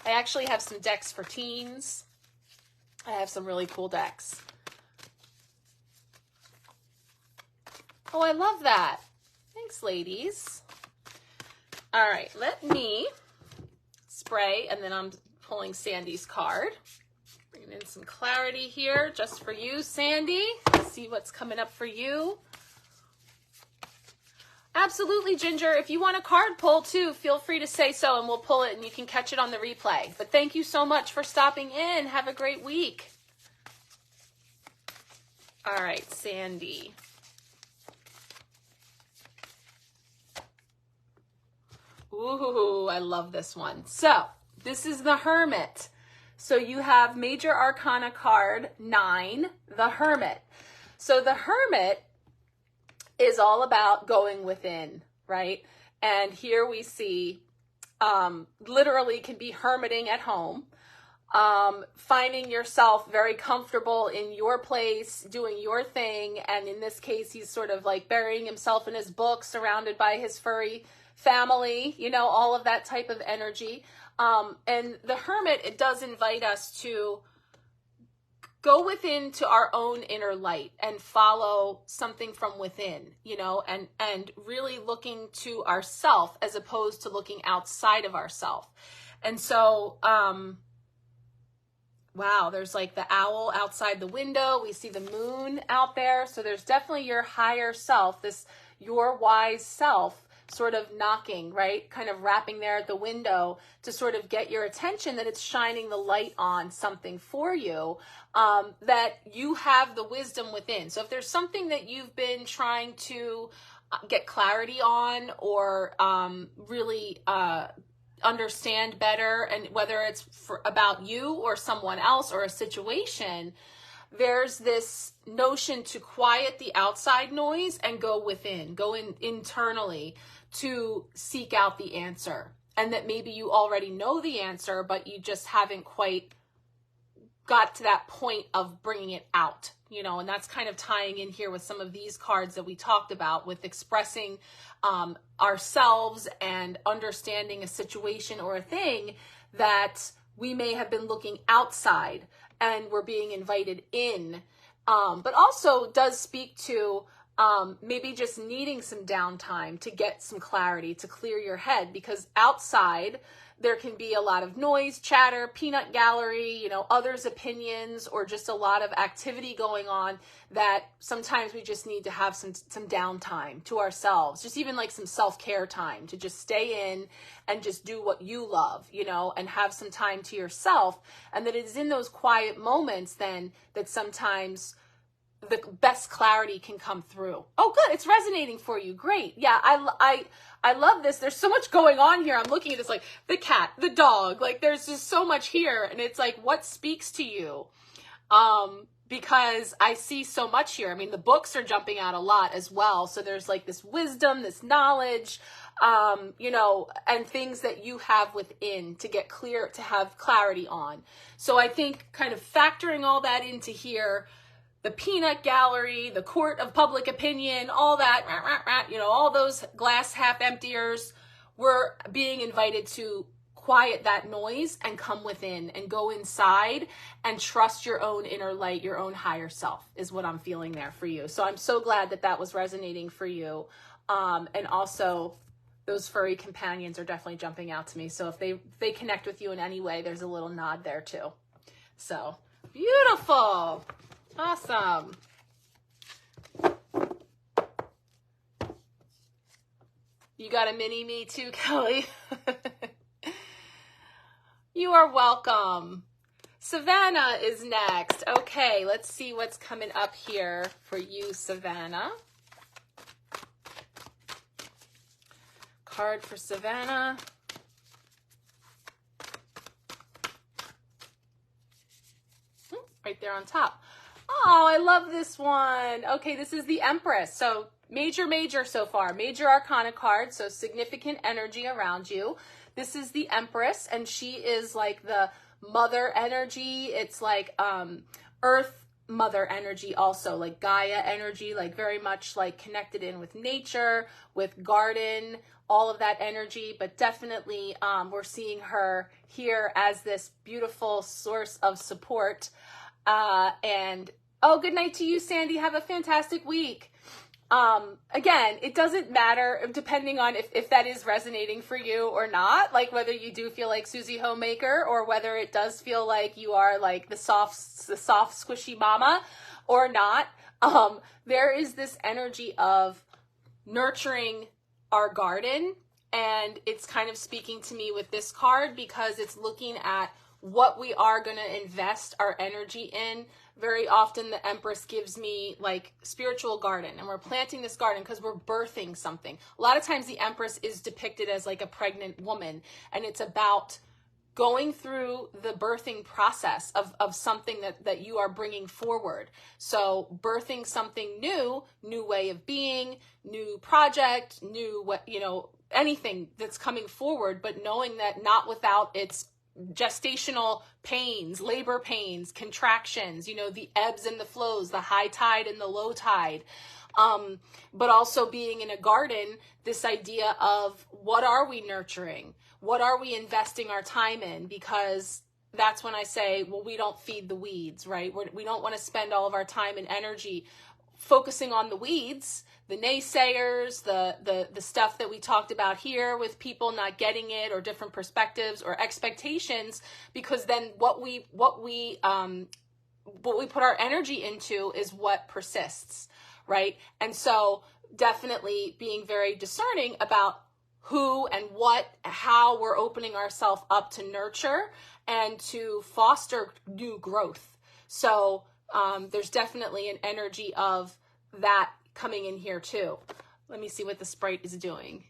I actually have some decks for teens. I have some really cool decks. Oh, I love that. Thanks, ladies. All right, let me spray, and then I'm pulling Sandy's card. Bringing in some clarity here just for you, Sandy. Let's see what's coming up for you. Absolutely, Ginger. If you want a card pull too, feel free to say so, and we'll pull it and you can catch it on the replay. But thank you so much for stopping in. Have a great week. All right, Sandy. Ooh, I love this one. So this is the Hermit. So you have Major Arcana card 9, the Hermit. So the Hermit is all about going within, right? And here we see literally can be hermiting at home, finding yourself very comfortable in your place, doing your thing. And in this case, he's sort of like burying himself in his book, surrounded by his furry family, all of that type of energy. And the Hermit, it does invite us to go within to our own inner light and follow something from within, and really looking to ourself as opposed to looking outside of ourself. And so, wow, there's like the owl outside the window. We see the moon out there. So there's definitely your higher self, your wise self, sort of knocking, right? Kind of rapping there at the window to sort of get your attention that it's shining the light on something for you, that you have the wisdom within. So if there's something that you've been trying to get clarity on or really understand better, and whether it's about you or someone else or a situation, there's this notion to quiet the outside noise and go within, go in internally to seek out the answer. And that maybe you already know the answer, but you just haven't quite got to that point of bringing it out, and that's kind of tying in here with some of these cards that we talked about with expressing ourselves and understanding a situation or a thing that we may have been looking outside, and we're being invited in but also does speak to maybe just needing some downtime to get some clarity, to clear your head, because outside there can be a lot of noise, chatter, peanut gallery, others' opinions, or just a lot of activity going on that sometimes we just need to have some downtime to ourselves, just even like some self-care time to just stay in and just do what you love, and have some time to yourself. And that it is in those quiet moments then that sometimes the best clarity can come through. Oh, good. It's resonating for you. Great. Yeah. I love this. There's so much going on here. I'm looking at this, like the cat, the dog, like there's just so much here. And it's like, what speaks to you? Because I see so much here. I mean, the books are jumping out a lot as well. So there's like this wisdom, this knowledge, and things that you have within to get clear, to have clarity on. So I think kind of factoring all that into here, the peanut gallery, the court of public opinion, all that, all those glass half emptiers, we're being invited to quiet that noise and come within and go inside and trust your own inner light, your own higher self is what I'm feeling there for you. So I'm so glad that that was resonating for you. And also those furry companions are definitely jumping out to me. So if they connect with you in any way, there's a little nod there too. So beautiful. Awesome. You got a mini me too, Kelly. You are welcome. Savannah is next. Okay, let's see what's coming up here for you, Savannah. Card for Savannah. Right there on top. Oh, I love this one. Okay, this is the Empress. So major so far. Major Arcana card, so significant energy around you. This is the Empress, and she is like the mother energy. It's like Earth mother energy also, like Gaia energy, like very much like connected in with nature, with garden, all of that energy. But definitely we're seeing her here as this beautiful source of support. And oh, good night to you, Sandy. Have a fantastic week. Again, it doesn't matter depending on if that is resonating for you or not, like whether you do feel like Susie Homemaker or whether it does feel like you are like the soft squishy mama or not. There is this energy of nurturing our garden, and it's kind of speaking to me with this card because it's looking at what we are going to invest our energy in. Very often the Empress gives me like spiritual garden, and we're planting this garden because we're birthing something. A lot of times the Empress is depicted as like a pregnant woman, and it's about going through the birthing process of something that you are bringing forward. So birthing something new way of being, new project, new, anything that's coming forward, but knowing that not without its gestational pains, labor pains, contractions, the ebbs and the flows, the high tide and the low tide. But also being in a garden, this idea of what are we nurturing? What are we investing our time in? Because that's when I say, well, we don't feed the weeds, right? We don't want to spend all of our time and energy focusing on the weeds, the naysayers, the stuff that we talked about here with people not getting it or different perspectives or expectations, because then what we put our energy into is what persists, right? And so definitely being very discerning about who and what, how we're opening ourselves up to nurture and to foster new growth. So there's definitely an energy of that coming in here too. Let me see what the Sprite is doing.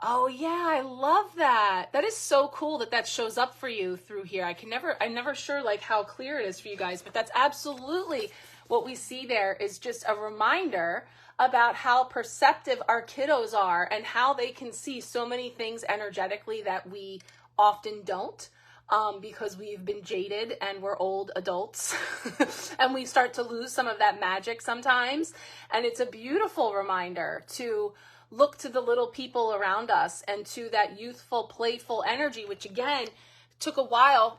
Oh yeah, I love that. That is so cool that shows up for you through here. I'm never sure like how clear it is for you guys, but that's absolutely what we see there, is just a reminder about how perceptive our kiddos are and how they can see so many things energetically that we often don't. Because we've been jaded and we're old adults and we start to lose some of that magic sometimes. And it's a beautiful reminder to look to the little people around us and to that youthful, playful energy, which again, took a while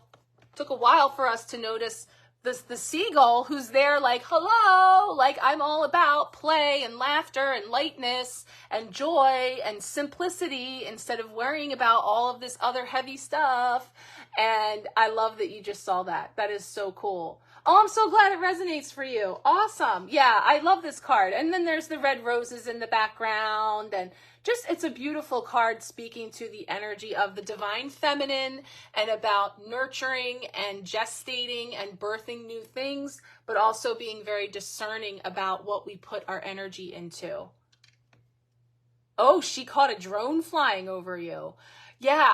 for us to notice the seagull who's there like, hello, like I'm all about play and laughter and lightness and joy and simplicity instead of worrying about all of this other heavy stuff. And I love that you just saw that. That is so cool. Oh, I'm so glad it resonates for you. Awesome. Yeah, I love this card. And then there's the red roses in the background, and just, it's a beautiful card speaking to the energy of the divine feminine and about nurturing and gestating and birthing new things, but also being very discerning about what we put our energy into. Oh, she caught a drone flying over you. Yeah,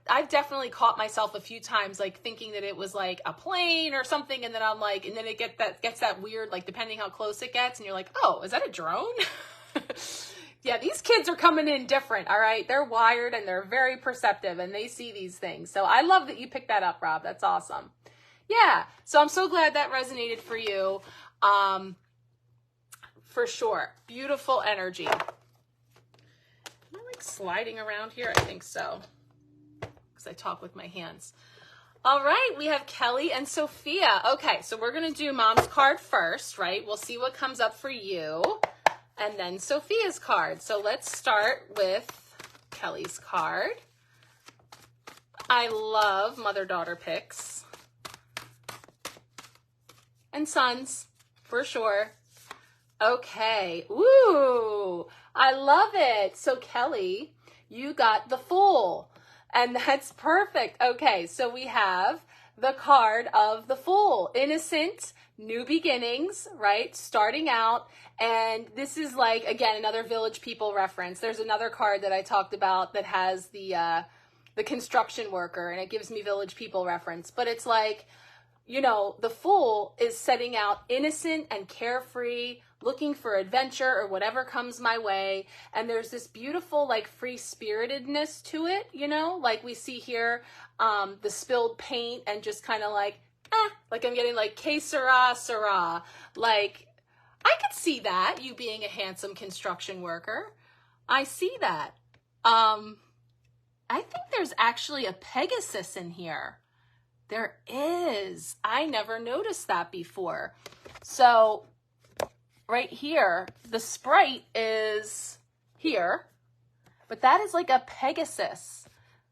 I've definitely caught myself a few times, like thinking that it was like a plane or something, and then I'm like, and then it gets that weird, like depending how close it gets, and you're like, oh, is that a drone? Yeah, these kids are coming in different, all right? They're wired and they're very perceptive and they see these things. So I love that you picked that up, Rob. That's awesome. Yeah, so I'm so glad that resonated for you. For sure. Beautiful energy. Am I like sliding around here? I think so, because I talk with my hands. All right, we have Kelly and Sophia. Okay, so we're going to do Mom's card first, right? We'll see what comes up for you. And then Sophia's card. So let's start with Kelly's card. I love mother-daughter picks. And sons, for sure. Okay. Ooh, I love it. So Kelly, you got the Fool. And that's perfect. Okay, so we have the card of the Fool. Innocent, new beginnings, right? Starting out. And this is like, again, another Village People reference. There's another card that I talked about that has the construction worker, and it gives me Village People reference. But it's like, you know, the Fool is setting out innocent and carefree, looking for adventure or whatever comes my way. And there's this beautiful, like, free-spiritedness to it, you know? Like we see here, the spilled paint and just kind of like, like I'm getting like, que sera, sera. Like, I could see that, you being a handsome construction worker. I see that. I think there's actually a Pegasus in here. There is. I never noticed that before. So right here, the sprite is here, but that is like a Pegasus.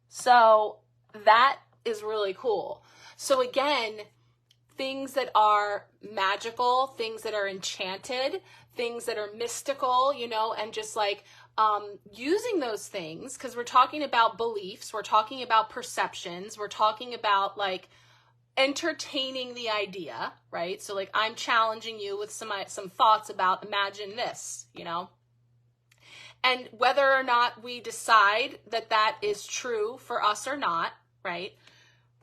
So that is really cool. So again, things that are magical, things that are enchanted, things that are mystical, you know, and just like using those things, because we're talking about beliefs, we're talking about perceptions, we're talking about like entertaining the idea, right? So like I'm challenging you with some thoughts about imagine this, you know, and whether or not we decide that that is true for us or not, right?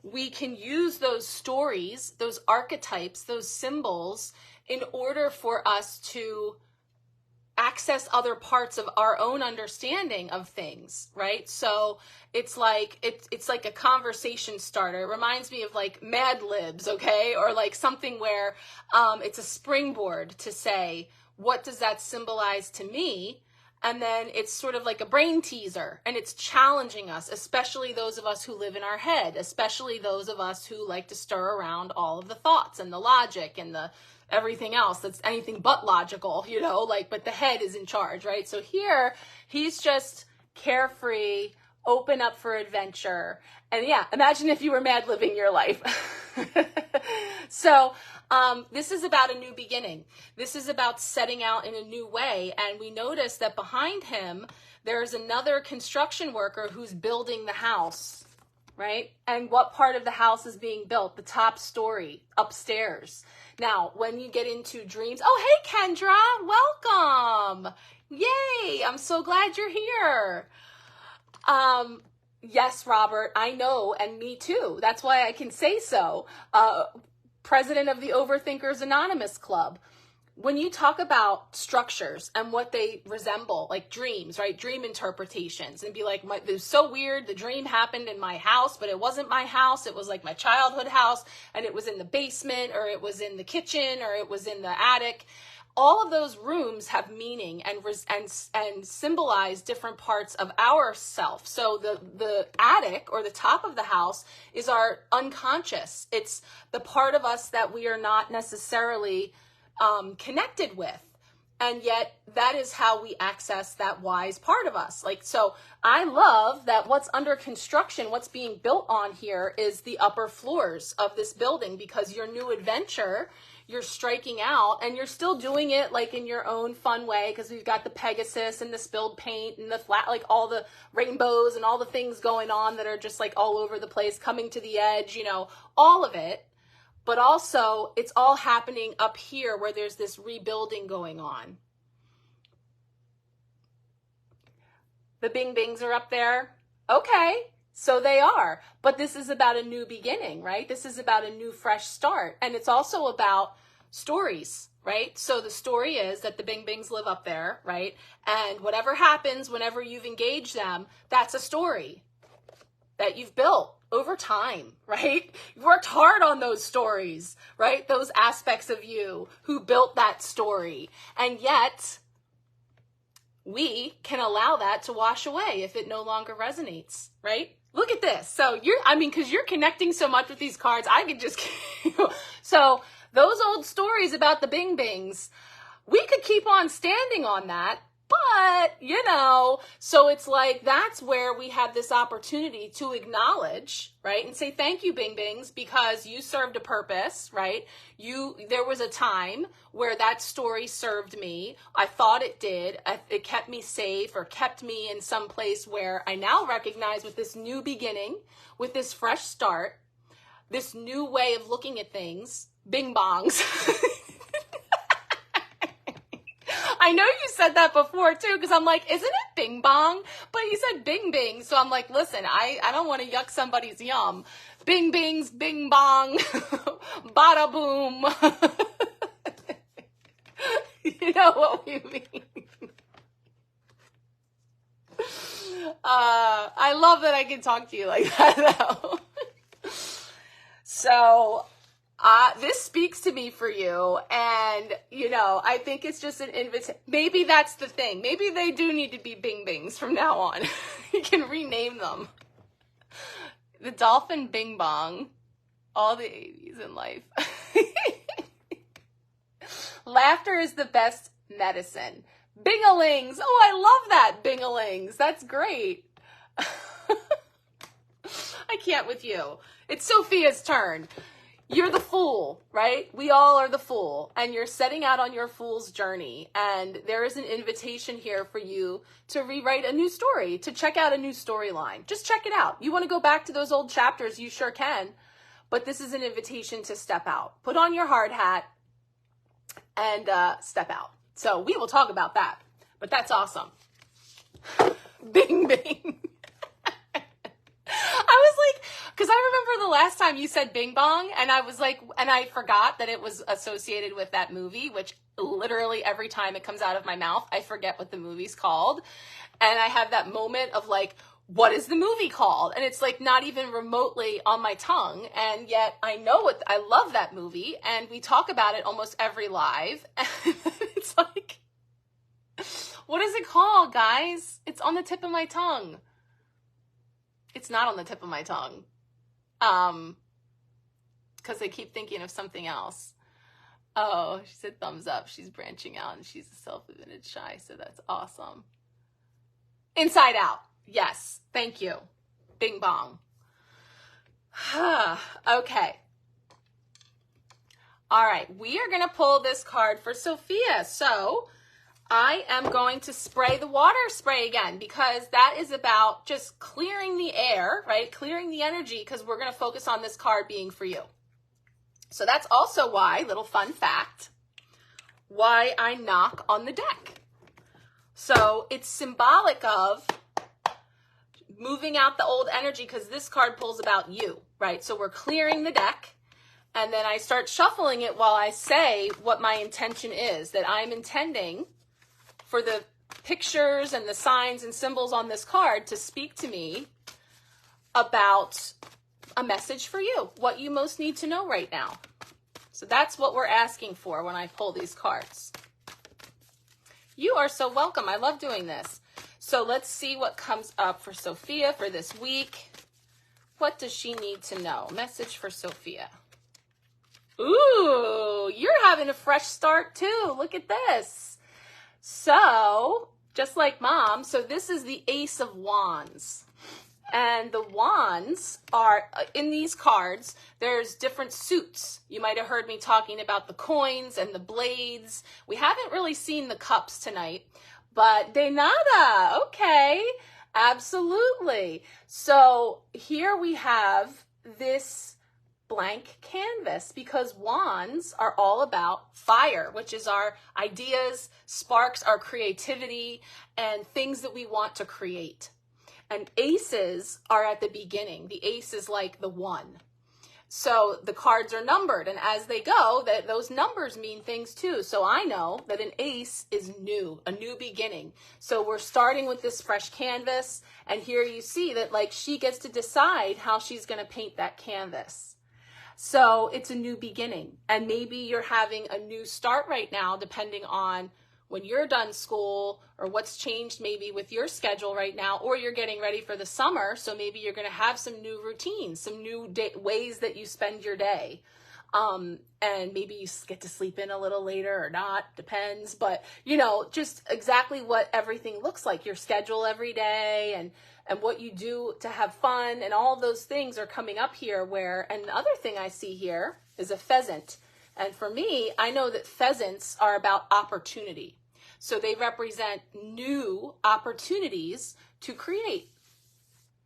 We can use those stories, those archetypes, those symbols in order for us to access other parts of our own understanding of things, right? So it's like it's like a conversation starter. It reminds me of like Mad Libs, okay? Or like something where it's a springboard to say, what does that symbolize to me? And then it's sort of like a brain teaser, and it's challenging us, especially those of us who live in our head, especially those of us who like to stir around all of the thoughts and the logic and the everything else that's anything but logical, you know, like, but the head is in charge, right? So here, he's just carefree, open up for adventure. And yeah, imagine if you were mad living your life. So this is about a new beginning. This is about setting out in a new way. And we notice that behind him, there's another construction worker who's building the house, right? And what part of the house is being built? The top story, upstairs. Now, when you get into dreams, oh, hey, Kendra, welcome. Yay, I'm so glad you're here. Yes, Robert, I know, and me too. That's why I can say so. President of the Overthinkers Anonymous Club. When you talk about structures and what they resemble, like dreams, right? Dream interpretations, and be like, it was so weird. The dream happened in my house, but it wasn't my house. It was like my childhood house, and it was in the basement, or it was in the kitchen, or it was in the attic. all of those rooms have meaning and symbolize different parts of our self. So the attic or the top of the house is our unconscious. It's the part of us that we are not necessarily connected with. And yet that is how we access that wise part of us. Like, so I love that what's under construction, what's being built on here is the upper floors of this building, because your new adventure, you're striking out and you're still doing it like in your own fun way, because we've got the Pegasus and the spilled paint and the flat, like all the rainbows and all the things going on that are just like all over the place, coming to the edge, you know, all of it. But also it's all happening up here where there's this rebuilding going on. The Bing Bings are up there. Okay, so they are. But this is about a new beginning, right? This is about a new fresh start. And it's also about stories, right? So the story is that the Bing Bings live up there, right? And whatever happens whenever you've engaged them, that's a story that you've built over time, right? You've worked hard on those stories, right? Those aspects of you who built that story. And yet we can allow that to wash away if it no longer resonates, right? Look at this. So because you're connecting so much with these cards, I could just, so those old stories about the Bing Bings, we could keep on standing on that. But, you know, so it's like, that's where we have this opportunity to acknowledge, right? And say, thank you, Bing Bings, because you served a purpose, right? There was a time where that story served me. I thought it did. It kept me safe, or kept me in some place where I now recognize, with this new beginning, with this fresh start, this new way of looking at things, Bing Bongs. I know you said that before too, because I'm like, isn't it Bing Bong? But you said Bing Bing. So I'm like, listen, I don't want to yuck somebody's yum. Bing Bings, Bing Bong, bada boom. You know what we mean. I love that I can talk to you like that though. So this speaks to me for you, and, you know, I think it's just an invitation. Maybe that's the thing. Maybe they do need to be Bing Bings from now on. You can rename them. The Dolphin Bing Bong. All the 80s in life. Laughter is the best medicine. Bingalings. Oh, I love that. Bingalings. That's great. I can't with you. It's Sophia's turn. You're the fool, right? We all are the fool, and you're setting out on your fool's journey. And there is an invitation here for you to rewrite a new story, to check out a new storyline. Just check it out. You want to go back to those old chapters, you sure can. But this is an invitation to step out. Put on your hard hat and step out. So we will talk about that. But that's awesome. Bing, bing. I was like, because I remember the last time you said Bing Bong, and I was like, and I forgot that it was associated with that movie, which literally every time it comes out of my mouth, I forget what the movie's called. And I have that moment of like, what is the movie called? And it's like not even remotely on my tongue. And yet I know it. I love that movie. And we talk about it almost every live. And it's like, what is it called, guys? It's on the tip of my tongue. It's not on the tip of my tongue. Because I keep thinking of something else. Oh, she said thumbs up. She's branching out and she's a self-admitted shy. So that's awesome. Inside Out. Yes. Thank you. Bing bong. Okay. All right. We are going to pull this card for Sophia. So I am going to spray the water spray again, because that is about just clearing the air, right? Clearing the energy, because we're going to focus on this card being for you. So that's also why, little fun fact, why I knock on the deck. So it's symbolic of moving out the old energy, because this card pulls about you, right? So we're clearing the deck, and then I start shuffling it while I say what my intention is, that I'm intending for the pictures and the signs and symbols on this card to speak to me about a message for you, what you most need to know right now. So that's what we're asking for when I pull these cards. You are so welcome. I love doing this. So let's see what comes up for Sophia for this week. What does she need to know? Message for Sophia. Ooh, you're having a fresh start too. Look at this. So, just like Mom, so this is the Ace of Wands. And the wands are, in these cards, there's different suits. You might have heard me talking about the coins and the blades. We haven't really seen the cups tonight, but de nada. Okay, absolutely. So here we have this blank canvas because wands are all about fire, which is our ideas, sparks, our creativity, and things that we want to create. And aces are at the beginning. The ace is like the 1. So the cards are numbered, and as they go, those numbers mean things too. So I know that an ace is new, a new beginning. So we're starting with this fresh canvas, and here you see that like she gets to decide how she's going to paint that canvas. So it's a new beginning, and maybe you're having a new start right now, depending on when you're done school or what's changed maybe with your schedule right now, or you're getting ready for the summer. So maybe you're going to have some new routines, some new ways that you spend your day. And maybe you get to sleep in a little later or not, depends. But, you know, just exactly what everything looks like, your schedule every day and what you do to have fun, and all those things are coming up here and the other thing I see here is a pheasant. And for me, I know that pheasants are about opportunity. So they represent new opportunities to create,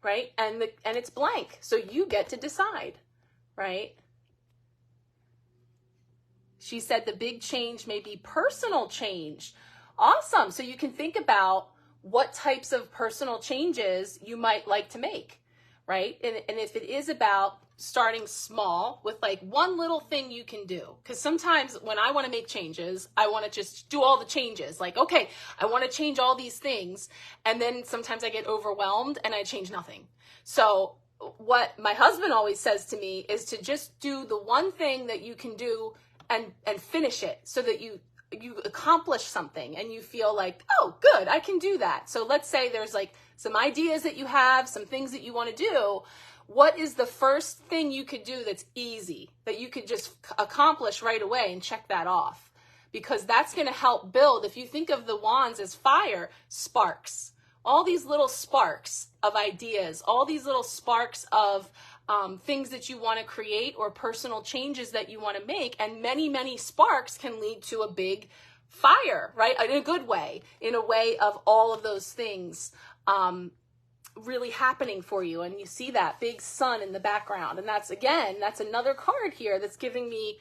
right? And it's blank. So you get to decide, right? She said the big change may be personal change. Awesome. So you can think about what types of personal changes you might like to make, right? And if it is about starting small with like one little thing you can do, because sometimes when I want to make changes, I want to just do all the changes. Like, okay, I want to change all these things. And then sometimes I get overwhelmed and I change nothing. So what my husband always says to me is to just do the one thing that you can do and finish it, so that you accomplish something and you feel like, oh, good, I can do that. So let's say there's like some ideas that you have, some things that you want to do. What is the first thing you could do that's easy, that you could just accomplish right away and check that off? Because that's going to help build. If you think of the wands as fire, sparks, all these little sparks of ideas, all these little sparks of things that you want to create or personal changes that you want to make. And many, many sparks can lead to a big fire, right? In a good way, in a way of all of those things really happening for you. And you see that big sun in the background. And that's another card here that's giving me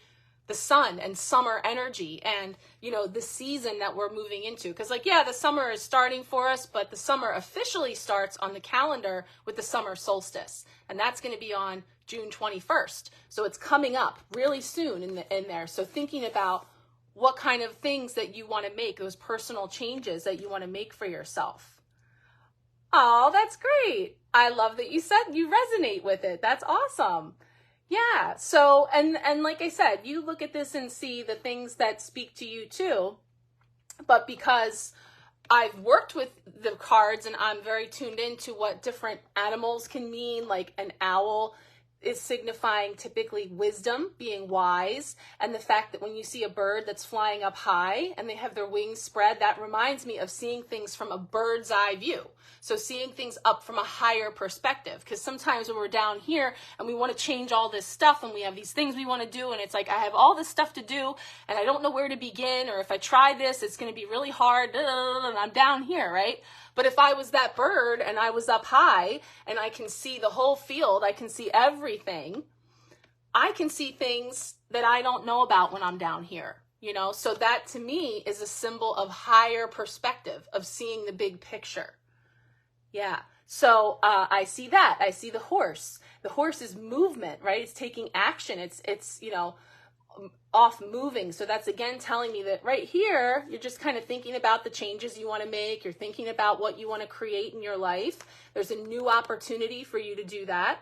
the sun and summer energy and, you know, the season that we're moving into. Because like, yeah, the summer is starting for us, but the summer officially starts on the calendar with the summer solstice. And that's going to be on June 21st. So it's coming up really soon in there. So thinking about what kind of things that you want to make, those personal changes that you want to make for yourself. Oh, that's great. I love that you said you resonate with it. That's awesome. Yeah. So, and like I said, you look at this and see the things that speak to you too. But because I've worked with the cards and I'm very tuned into what different animals can mean, like an owl is signifying typically wisdom, being wise, and the fact that when you see a bird that's flying up high and they have their wings spread, that reminds me of seeing things from a bird's eye view. So seeing things up from a higher perspective, because sometimes when we're down here and we want to change all this stuff and we have these things we want to do and it's like, I have all this stuff to do and I don't know where to begin, or if I try this, it's going to be really hard, and I'm down here, right? But if I was that bird and I was up high and I can see the whole field, I can see everything, I can see things that I don't know about when I'm down here, you know? So that to me is a symbol of higher perspective, of seeing the big picture. Yeah. So I see that. I see the horse. The horse is movement, right? It's taking action. It's you know, off moving. So that's again telling me that right here, you're just kind of thinking about the changes you want to make. You're thinking about what you want to create in your life. There's a new opportunity for you to do that.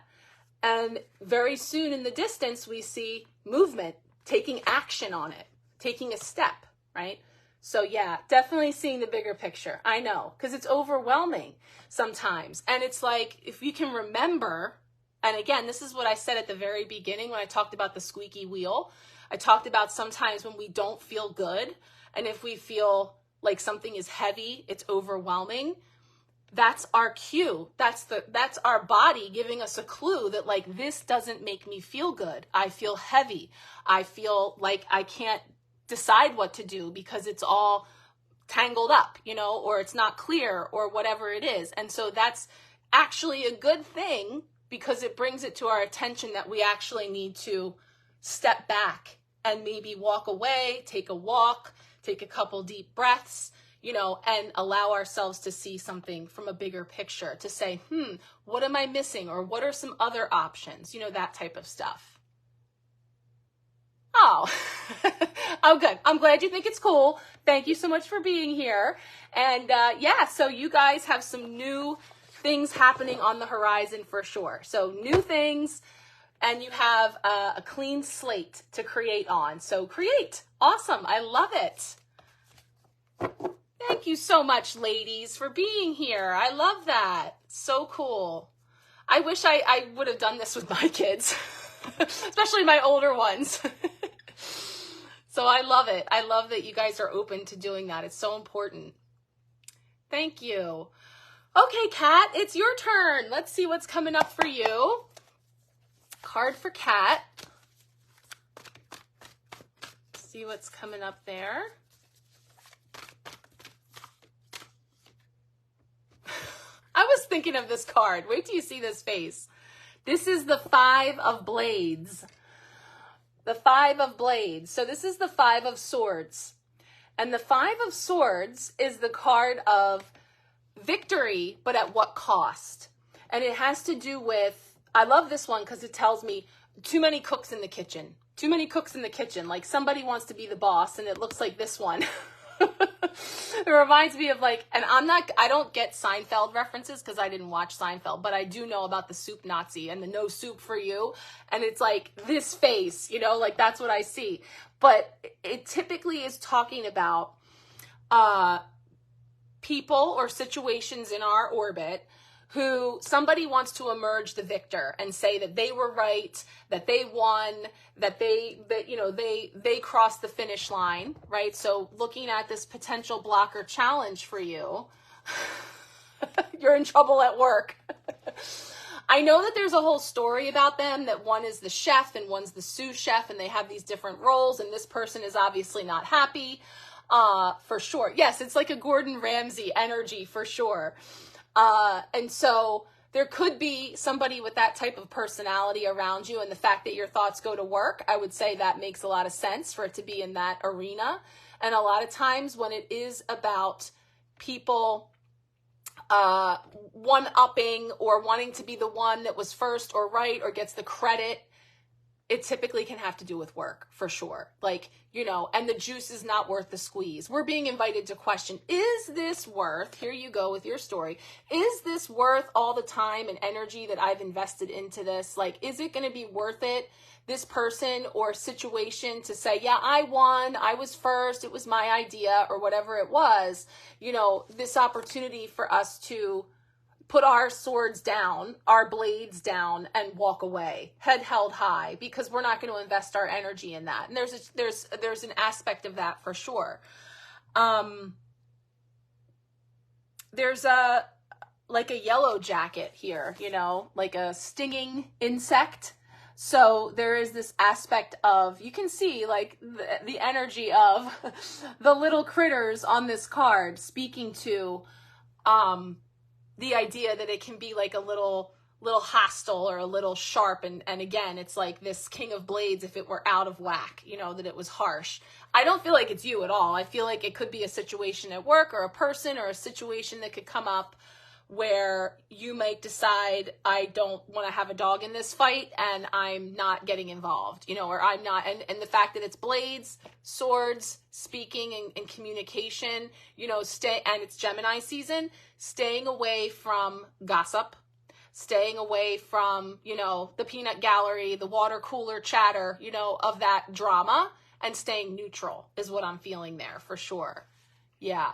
And very soon in the distance, we see movement, taking action on it, taking a step, right? So yeah, definitely seeing the bigger picture. I know, because it's overwhelming sometimes. And it's like, if you can remember, and again, this is what I said at the very beginning when I talked about the squeaky wheel. I talked about sometimes when we don't feel good, and if we feel like something is heavy, it's overwhelming. That's our cue. That's our body giving us a clue that like, this doesn't make me feel good. I feel heavy. I feel like I can't decide what to do because it's all tangled up, you know, or it's not clear or whatever it is. And so that's actually a good thing because it brings it to our attention that we actually need to step back and maybe walk away, take a walk, take a couple deep breaths, you know, and allow ourselves to see something from a bigger picture, to say, what am I missing? Or what are some other options? You know, that type of stuff. Oh, oh, good. I'm glad you think it's cool. Thank you so much for being here. And yeah, so you guys have some new things happening on the horizon for sure. So new things, and you have a clean slate to create on. So create. Awesome. I love it. Thank you so much, ladies, for being here. I love that. So cool. I wish I would have done this with my kids, especially my older ones. So I love it. I love that you guys are open to doing that. It's so important. Thank you. Okay, Kat, it's your turn. Let's see what's coming up for you. Card for Kat. See what's coming up there. I was thinking of this card. Wait till you see this face. This is the 5 of Blades. The 5 of Blades. So this is the 5 of Swords. And the 5 of Swords is the card of victory, but at what cost? And it has to do with, I love this one because it tells me too many cooks in the kitchen. Too many cooks in the kitchen. Like somebody wants to be the boss, and it looks like this one. It reminds me of like, and I don't get Seinfeld references because I didn't watch Seinfeld, but I do know about the soup Nazi and the no soup for you. And it's like this face, you know, like that's what I see. But it typically is talking about people or situations in our orbit who somebody wants to emerge the victor and say that they were right, that they won, that they crossed the finish line, right? So looking at this potential blocker challenge for you, you're in trouble at work. I know that there's a whole story about them, that one is the chef and one's the sous chef, and they have these different roles, and this person is obviously not happy, for sure. Yes, it's like a Gordon Ramsay energy for sure. And so there could be somebody with that type of personality around you, and the fact that your thoughts go to work, I would say that makes a lot of sense for it to be in that arena. And a lot of times when it is about people one-upping or wanting to be the one that was first or right or gets the credit, it typically can have to do with work for sure. Like, you know, and the juice is not worth the squeeze. We're being invited to question, is this worth, here you go with your story, is this worth all the time and energy that I've invested into this? Like, is it going to be worth it, this person or situation, to say, yeah, I won, I was first, it was my idea, or whatever it was, you know, this opportunity for us to put our swords down, our blades down, and walk away, head held high, because we're not going to invest our energy in that. And there's an aspect of that for sure. There's like a yellow jacket here, you know, like a stinging insect. So there is this aspect of, you can see like the energy of the little critters on this card, speaking to the idea that it can be like a little hostile or a little sharp. And again, it's like this King of Blades, if it were out of whack, you know, that it was harsh. I don't feel like it's you at all. I feel like it could be a situation at work, or a person, or a situation that could come up where you might decide, I don't want to have a dog in this fight, and I'm not getting involved, you know, or I'm not, and the fact that it's blades, swords, speaking and communication, you know, and it's Gemini season, staying away from gossip, staying away from, you know, the peanut gallery, the water cooler chatter, you know, of that drama, and staying neutral is what I'm feeling there for sure. Yeah.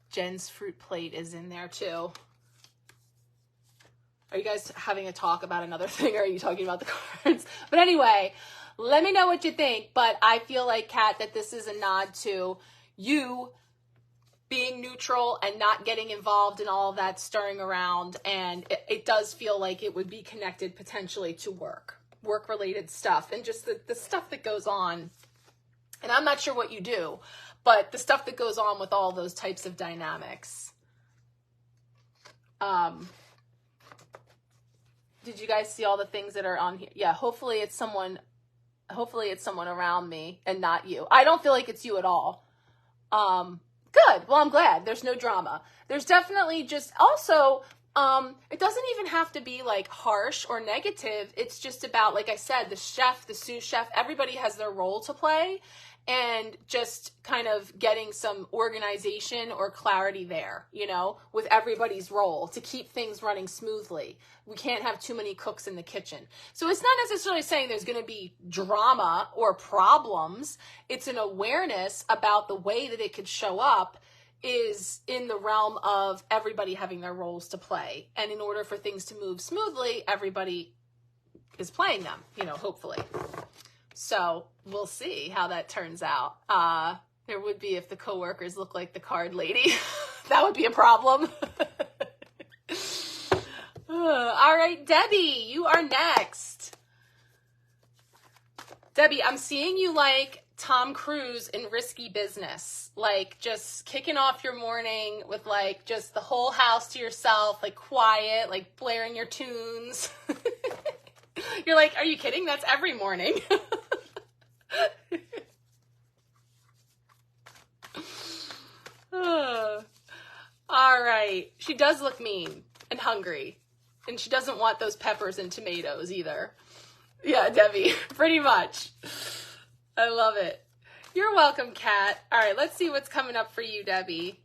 Jen's fruit plate is in there too. Are you guys having a talk about another thing, or are you talking about the cards? But anyway, let me know what you think. But I feel like, Kat, that this is a nod to you being neutral and not getting involved in all of that stirring around. And it does feel like it would be connected potentially to work-related stuff, and just the stuff that goes on. And I'm not sure what you do, but the stuff that goes on with all those types of dynamics. Did you guys see all the things that are on here? Yeah, hopefully it's someone around me and not you. I don't feel like it's you at all. Good. Well, I'm glad. There's no drama. There's definitely just also, it doesn't even have to be like harsh or negative. It's just about, like I said, the chef, the sous chef, everybody has their role to play, and just kind of getting some organization or clarity there, you know, with everybody's role to keep things running smoothly. We can't have too many cooks in the kitchen. So it's not necessarily saying there's going to be drama or problems. It's an awareness about the way that it could show up is in the realm of everybody having their roles to play. And in order for things to move smoothly, everybody is playing them, you know, hopefully. So we'll see how that turns out. There would be if the coworkers look like the card lady. That would be a problem. All right, Debbie, you are next. Debbie, I'm seeing you like Tom Cruise in Risky Business, like just kicking off your morning with like just the whole house to yourself, like quiet, like blaring your tunes. You're like, are you kidding? That's every morning. All right. She does look mean and hungry, and she doesn't want those peppers and tomatoes either. Yeah, Debbie, pretty much. I love it. You're welcome, Kat. All right, let's see what's coming up for you, Debbie.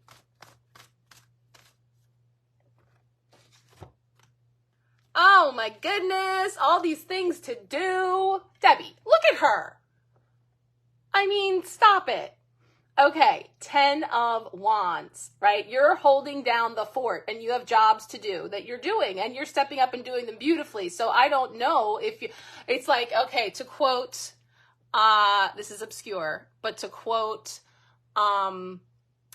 Oh my goodness, all these things to do. Debbie, look at her. I mean, stop it. Okay, 10 of Wands, right? You're holding down the fort and you have jobs to do that you're doing, and you're stepping up and doing them beautifully. So I don't know if you, it's like, okay, to quote, this is obscure, but to quote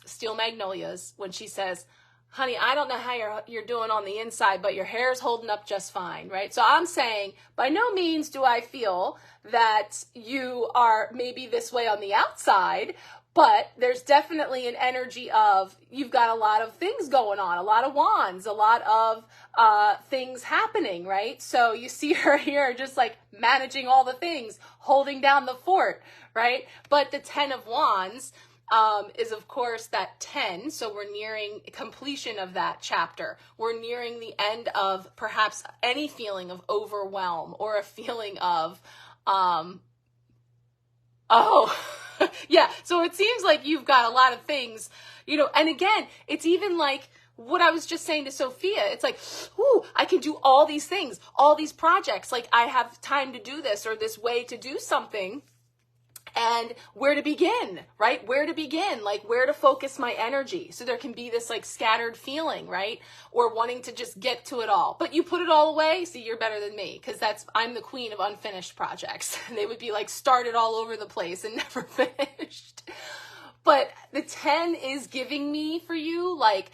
Steel Magnolias when she says, honey, I don't know how you're doing on the inside, but your hair's holding up just fine, right? So I'm saying, by no means do I feel that you are maybe this way on the outside, but there's definitely an energy of you've got a lot of things going on, a lot of wands, a lot of things happening, right? So you see her here just like managing all the things, holding down the fort, right? But the 10 of Wands is of course that 10. So we're nearing completion of that chapter. We're nearing the end of perhaps any feeling of overwhelm or a feeling of, yeah. So it seems like you've got a lot of things, you know, and again, it's even like what I was just saying to Sophia. It's like, ooh, I can do all these things, all these projects. Like I have time to do this or this way to do something. And where to begin, right? Where to begin, like where to focus my energy. So there can be this like scattered feeling, right? Or wanting to just get to it all. But you put it all away, see, you're better than me, because I'm the queen of unfinished projects. And they would be like started all over the place and never finished. But the 10 is giving me for you like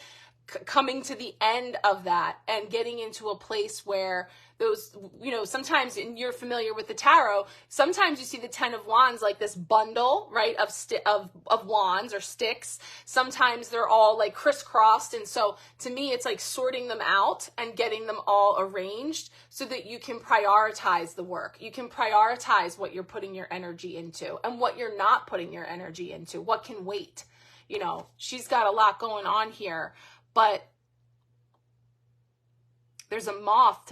coming to the end of that and getting into a place where those, you know, sometimes, and you're familiar with the tarot, sometimes you see the 10 of Wands like this bundle, right, of wands or sticks. Sometimes they're all like crisscrossed. And so to me, it's like sorting them out and getting them all arranged so that you can prioritize the work. You can prioritize what you're putting your energy into and what you're not putting your energy into, what can wait. You know, she's got a lot going on here, but there's a moth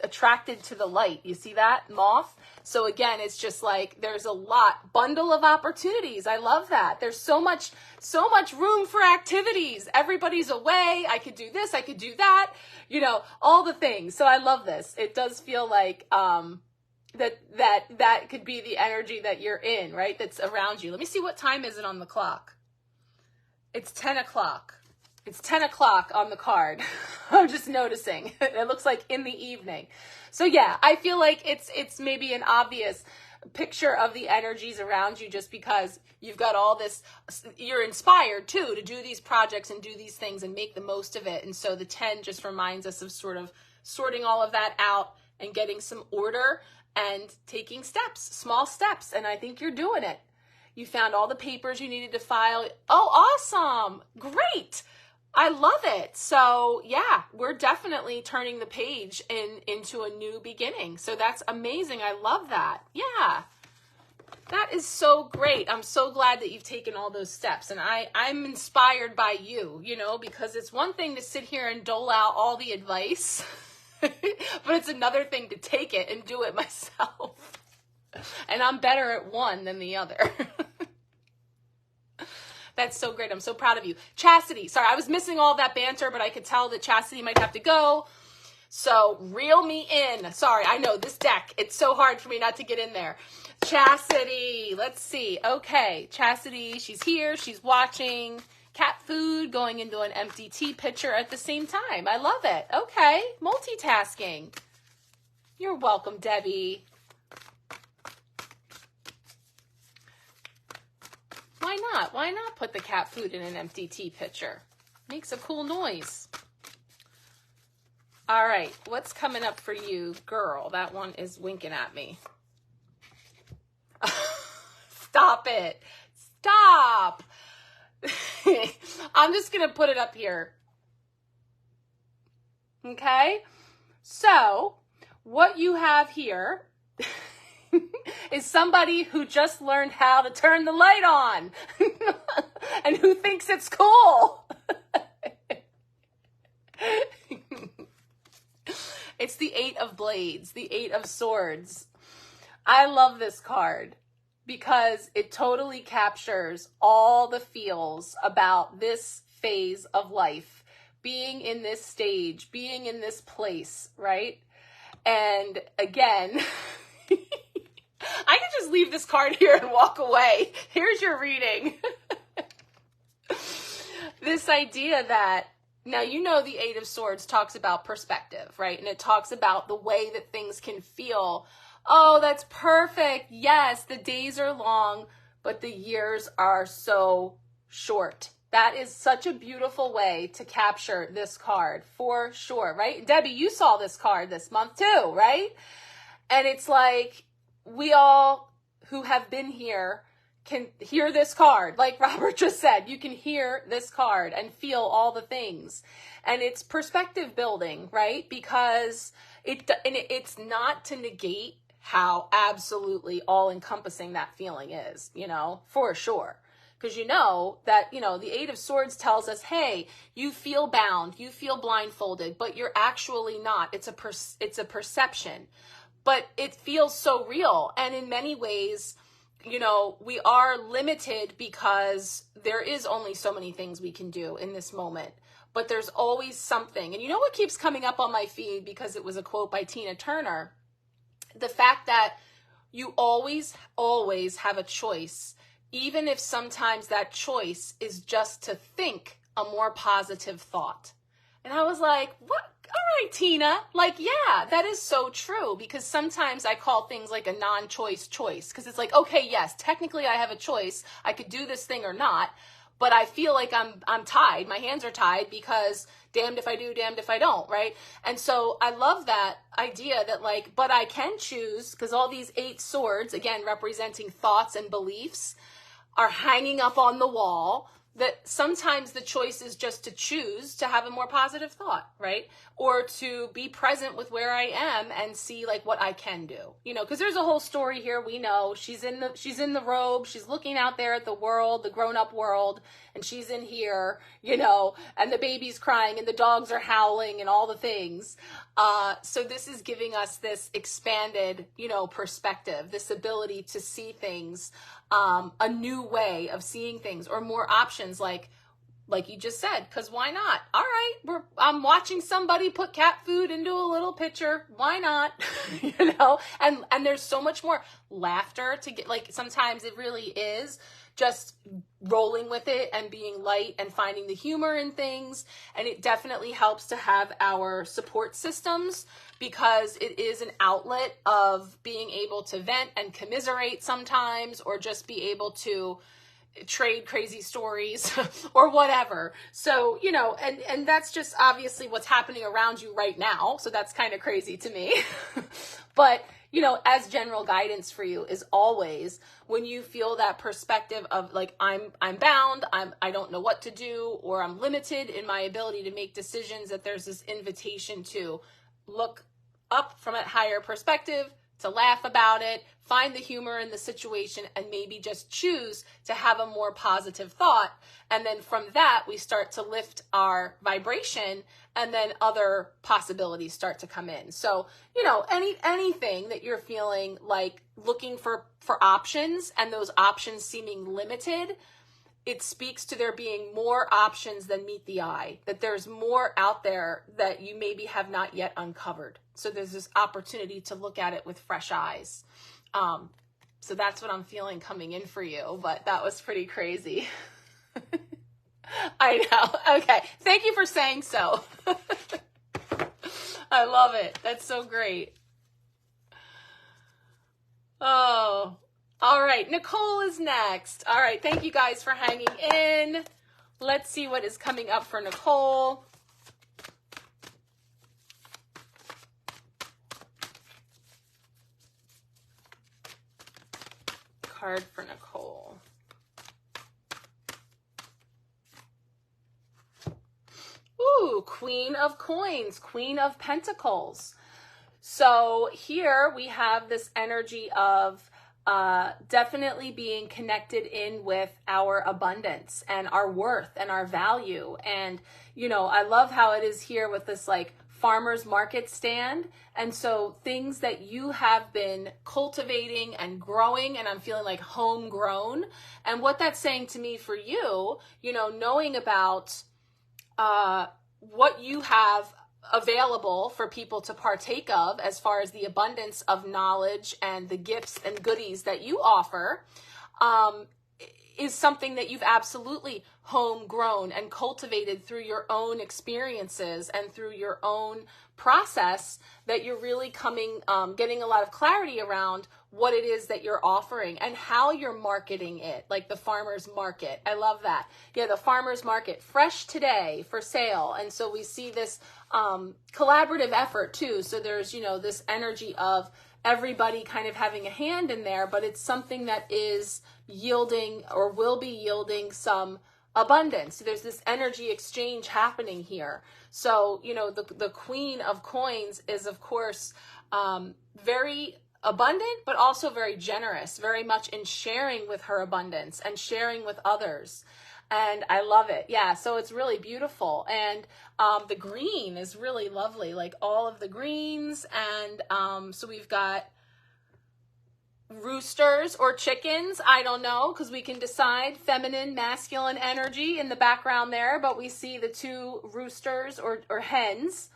attracted to the light. You see that moth? So again, it's just like, there's a bundle of opportunities. I love that. There's so much room for activities. Everybody's away. I could do this. I could do that, you know, all the things. So I love this. It does feel like, that could be the energy that you're in, right? That's around you. Let me see, what time is it on the clock? It's 10 o'clock. It's 10 o'clock on the card. I'm just noticing. It looks like in the evening. So yeah, I feel like it's maybe an obvious picture of the energies around you, just because you've got all this, you're inspired too to do these projects and do these things and make the most of it. And so the 10 just reminds us of sort of sorting all of that out and getting some order and taking steps, small steps. And I think you're doing it. You found all the papers you needed to file. Oh, awesome. Great. I love it. So yeah, we're definitely turning the page into a new beginning. So that's amazing. I love that. Yeah, that is so great. I'm so glad that you've taken all those steps. And I'm inspired by you, you know, because it's one thing to sit here and dole out all the advice, but it's another thing to take it and do it myself. And I'm better at one than the other. That's so great. I'm so proud of you. Chastity. Sorry, I was missing all that banter, but I could tell that Chastity might have to go. So reel me in. Sorry, I know this deck. It's so hard for me not to get in there. Chastity. Let's see. Okay. Chastity. She's here. She's watching. Cat food, going into an empty tea pitcher at the same time. I love it. Okay. Multitasking. You're welcome, Debbie. Why not? Why not put the cat food in an empty tea pitcher? Makes a cool noise. All right, what's coming up for you, girl? That one is winking at me. Stop it. Stop. I'm just going to put it up here. Okay? So, what you have here is somebody who just learned how to turn the light on and who thinks it's cool. It's the 8 of Blades, the 8 of Swords. I love this card because it totally captures all the feels about this phase of life, being in this stage, being in this place, right? And again, I can just leave this card here and walk away. Here's your reading. This idea that, now you know the 8 of Swords talks about perspective, right? And it talks about the way that things can feel. Oh, that's perfect. Yes, the days are long, but the years are so short. That is such a beautiful way to capture this card, for sure, right? Debbie, you saw this card this month too, right? And it's like, we all who have been here can hear this card. Like Robert just said, you can hear this card and feel all the things. And it's perspective building, right? Because it's not to negate how absolutely all encompassing that feeling is, you know, for sure. Because you know that, you know, the 8 of Swords tells us, hey, you feel bound, you feel blindfolded, but you're actually not. It's a perception. But it feels so real. And in many ways, you know, we are limited because there is only so many things we can do in this moment. But there's always something. And you know what keeps coming up on my feed, because it was a quote by Tina Turner? The fact that you always, always have a choice, even if sometimes that choice is just to think a more positive thought. And I was like, what? All right, Tina. Like, yeah, that is so true, because sometimes I call things like a non-choice choice, because it's like, okay, yes, technically I have a choice. I could do this thing or not, but I feel like I'm tied. My hands are tied because damned if I do, damned if I don't, right? And so I love that idea that like, but I can choose, because all these 8 swords, again, representing thoughts and beliefs, are hanging up on the wall, that sometimes the choice is just to choose to have a more positive thought, right? Or to be present with where I am and see like what I can do, you know, because there's a whole story here. We know she's in the robe. She's looking out there at the world, the grown up world, and she's in here, you know, and the baby's crying and the dogs are howling and all the things. So this is giving us this expanded, you know, perspective, this ability to see things, a new way of seeing things, or more options. Like, like you just said, because why not? All right, I'm watching somebody put cat food into a little pitcher. Why not? You know, and there's so much more laughter to get. Like sometimes it really is just rolling with it and being light and finding the humor in things. And it definitely helps to have our support systems, because it is an outlet of being able to vent and commiserate sometimes, or just be able to trade crazy stories or whatever. So, you know, and that's just obviously what's happening around you right now. So that's kind of crazy to me. But, you know, as general guidance for you is always, when you feel that perspective of like, I'm bound, I don't know what to do, or I'm limited in my ability to make decisions, that there's this invitation to look up from a higher perspective, to laugh about it, find the humor in the situation, and maybe just choose to have a more positive thought. And then from that, we start to lift our vibration, and then other possibilities start to come in. So, you know, anything that you're feeling like looking for options, and those options seeming limited, it speaks to there being more options than meet the eye, that there's more out there that you maybe have not yet uncovered. So there's this opportunity to look at it with fresh eyes. So that's what I'm feeling coming in for you, but that was pretty crazy. I know. Okay. Thank you for saying so. I love it. That's so great. Oh, all right. Nicole is next. All right. Thank you guys for hanging in. Let's see what is coming up for Nicole. Card for Nicole. Ooh, Queen of Coins, Queen of Pentacles. So here we have this energy of definitely being connected in with our abundance and our worth and our value. And, you know, I love how it is here with this like farmer's market stand. And so things that you have been cultivating and growing, and I'm feeling like homegrown. And what that's saying to me for you, you know, knowing about what you have available for people to partake of as far as the abundance of knowledge and the gifts and goodies that you offer, is something that you've absolutely homegrown and cultivated through your own experiences and through your own process, that you're really getting a lot of clarity around what it is that you're offering and how you're marketing it, like the farmer's market. I love that. Yeah, the farmer's market, fresh today for sale. And so we see this collaborative effort too. So there's, you know, this energy of everybody kind of having a hand in there, but it's something that is yielding or will be yielding some abundance. So there's this energy exchange happening here. So, you know, the Queen of Coins is, of course, very abundant, but also very generous, very much in sharing with her abundance and sharing with others. And I love it. Yeah, so it's really beautiful. And the green is really lovely, like all of the greens. And so we've got roosters or chickens, I don't know, because we can decide feminine, masculine energy in the background there, but we see the two roosters or hens,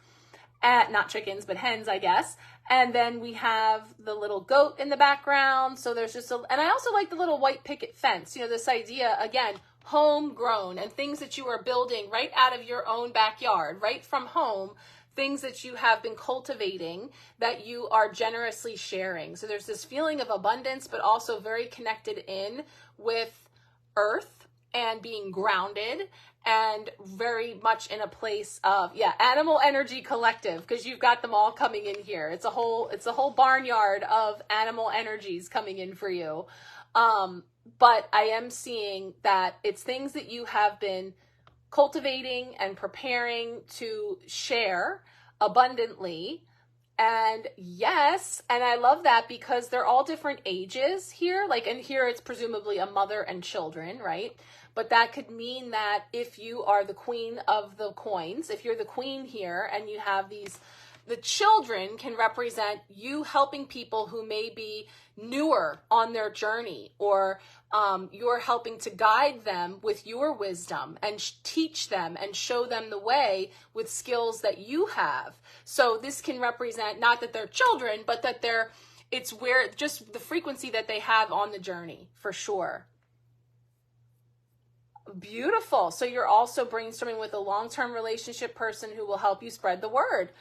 not chickens, but hens, I guess. And then we have the little goat in the background. So there's just and I also like the little white picket fence, you know, this idea, again, homegrown and things that you are building right out of your own backyard, right from home, things that you have been cultivating that you are generously sharing. So there's this feeling of abundance, but also very connected in with earth and being grounded, and very much in a place of, yeah, animal energy collective, because you've got them all coming in here. It's a whole barnyard of animal energies coming in for you. But I am seeing that it's things that you have been cultivating and preparing to share abundantly. And yes, and I love that because they're all different ages here. Like, and here it's presumably a mother and children, right? But that could mean that if you are the queen of the coins, if you're the queen here and you have these, the children can represent you helping people who may be newer on their journey, or You're helping to guide them with your wisdom and teach them and show them the way with skills that you have. So this can represent not that they're children, but that it's where just the frequency that they have on the journey, for sure. Beautiful. So you're also brainstorming with a long-term relationship person who will help you spread the word.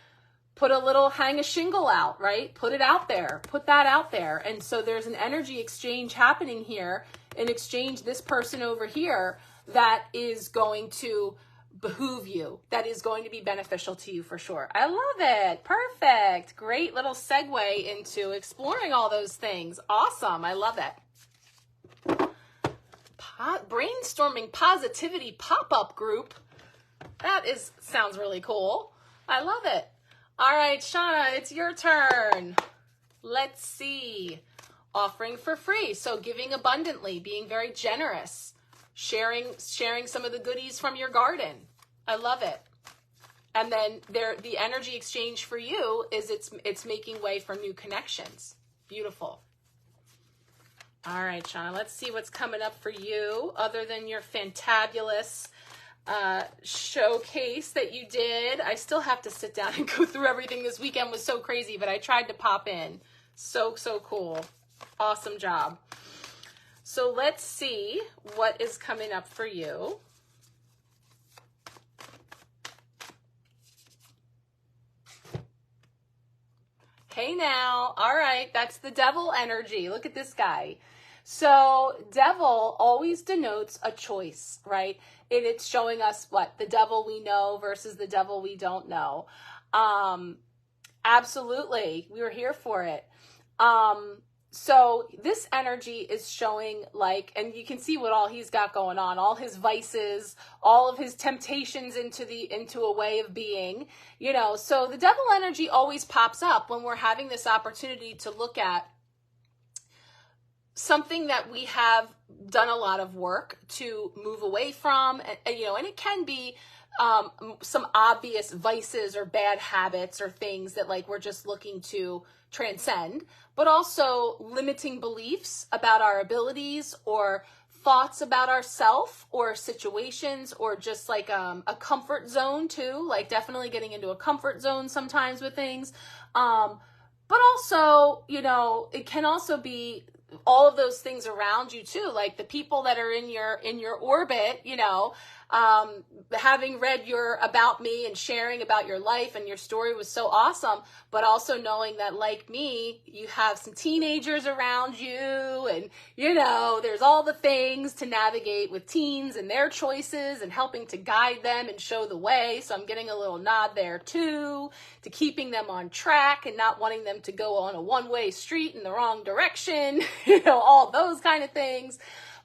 Hang a shingle out, right? Put it out there. Put that out there. And so there's an energy exchange happening here, an exchange, this person over here, that is going to behoove you, that is going to be beneficial to you for sure. I love it. Perfect. Great little segue into exploring all those things. Awesome. I love it. Brainstorming positivity pop-up group. That sounds really cool. I love it. All right, Shauna, it's your turn. Let's see. Offering for free. So giving abundantly, being very generous, sharing some of the goodies from your garden. I love it. And then the energy exchange for you is it's making way for new connections. Beautiful. All right, Shauna, let's see what's coming up for you other than your fantabulous showcase that you did. I still have to sit down and go through everything. This weekend was so crazy, but I tried to pop in. So cool. Awesome job. So let's see what is coming up for you. Hey now. All right, that's the devil energy. Look at this guy. So devil always denotes a choice, right? It's showing us what? The devil we know versus the devil we don't know. Absolutely. We were here for it. So this energy is showing and you can see what all he's got going on, all his vices, all of his temptations into a way of being, so the devil energy always pops up when we're having this opportunity to look at something that we have done a lot of work to move away from, and it can be some obvious vices or bad habits or things that we're just looking to transcend, but also limiting beliefs about our abilities or thoughts about ourselves or situations, or just a comfort zone too, definitely getting into a comfort zone sometimes with things. But also, it can also be all of those things around you too, like the people that are in your orbit, having read your about me and sharing about your life and your story was so awesome, but also knowing that like me, you have some teenagers around you, and there's all the things to navigate with teens and their choices and helping to guide them and show the way. So I'm getting a little nod there too, to keeping them on track and not wanting them to go on a one-way street in the wrong direction, all those kind of things.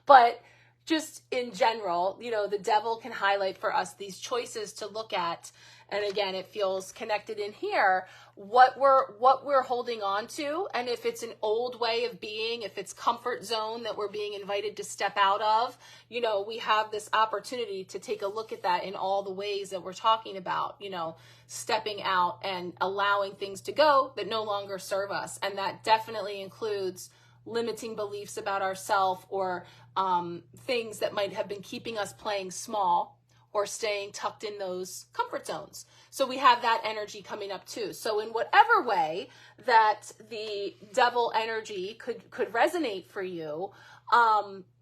But just in general, the devil can highlight for us these choices to look at. And again, it feels connected in here, what we're holding on to. And if it's an old way of being, if it's comfort zone that we're being invited to step out of, we have this opportunity to take a look at that in all the ways that we're talking about, stepping out and allowing things to go that no longer serve us. And that definitely includes limiting beliefs about ourselves, or things that might have been keeping us playing small or staying tucked in those comfort zones. So we have that energy coming up too. So in whatever way that the devil energy could resonate for you,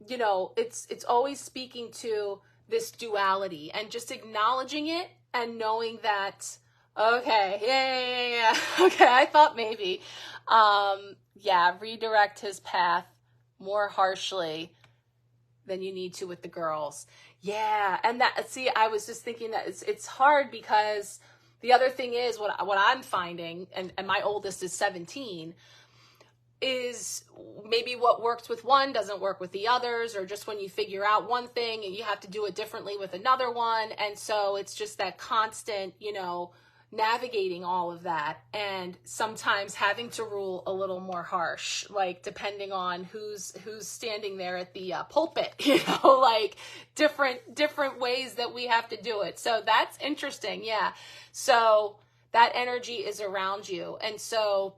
it's always speaking to this duality and just acknowledging it and knowing that, okay, yeah. Okay, I thought maybe, redirect his path more harshly than you need to with the girls. Yeah, and I was just thinking that it's hard, because the other thing is what I'm finding, and my oldest is 17, is maybe what works with one doesn't work with the others, or just when you figure out one thing and you have to do it differently with another one. And so it's just that constant, navigating all of that, and sometimes having to rule a little more harsh, depending on who's standing there at the pulpit, different ways that we have to do it. So that's interesting. Yeah. So that energy is around you. And so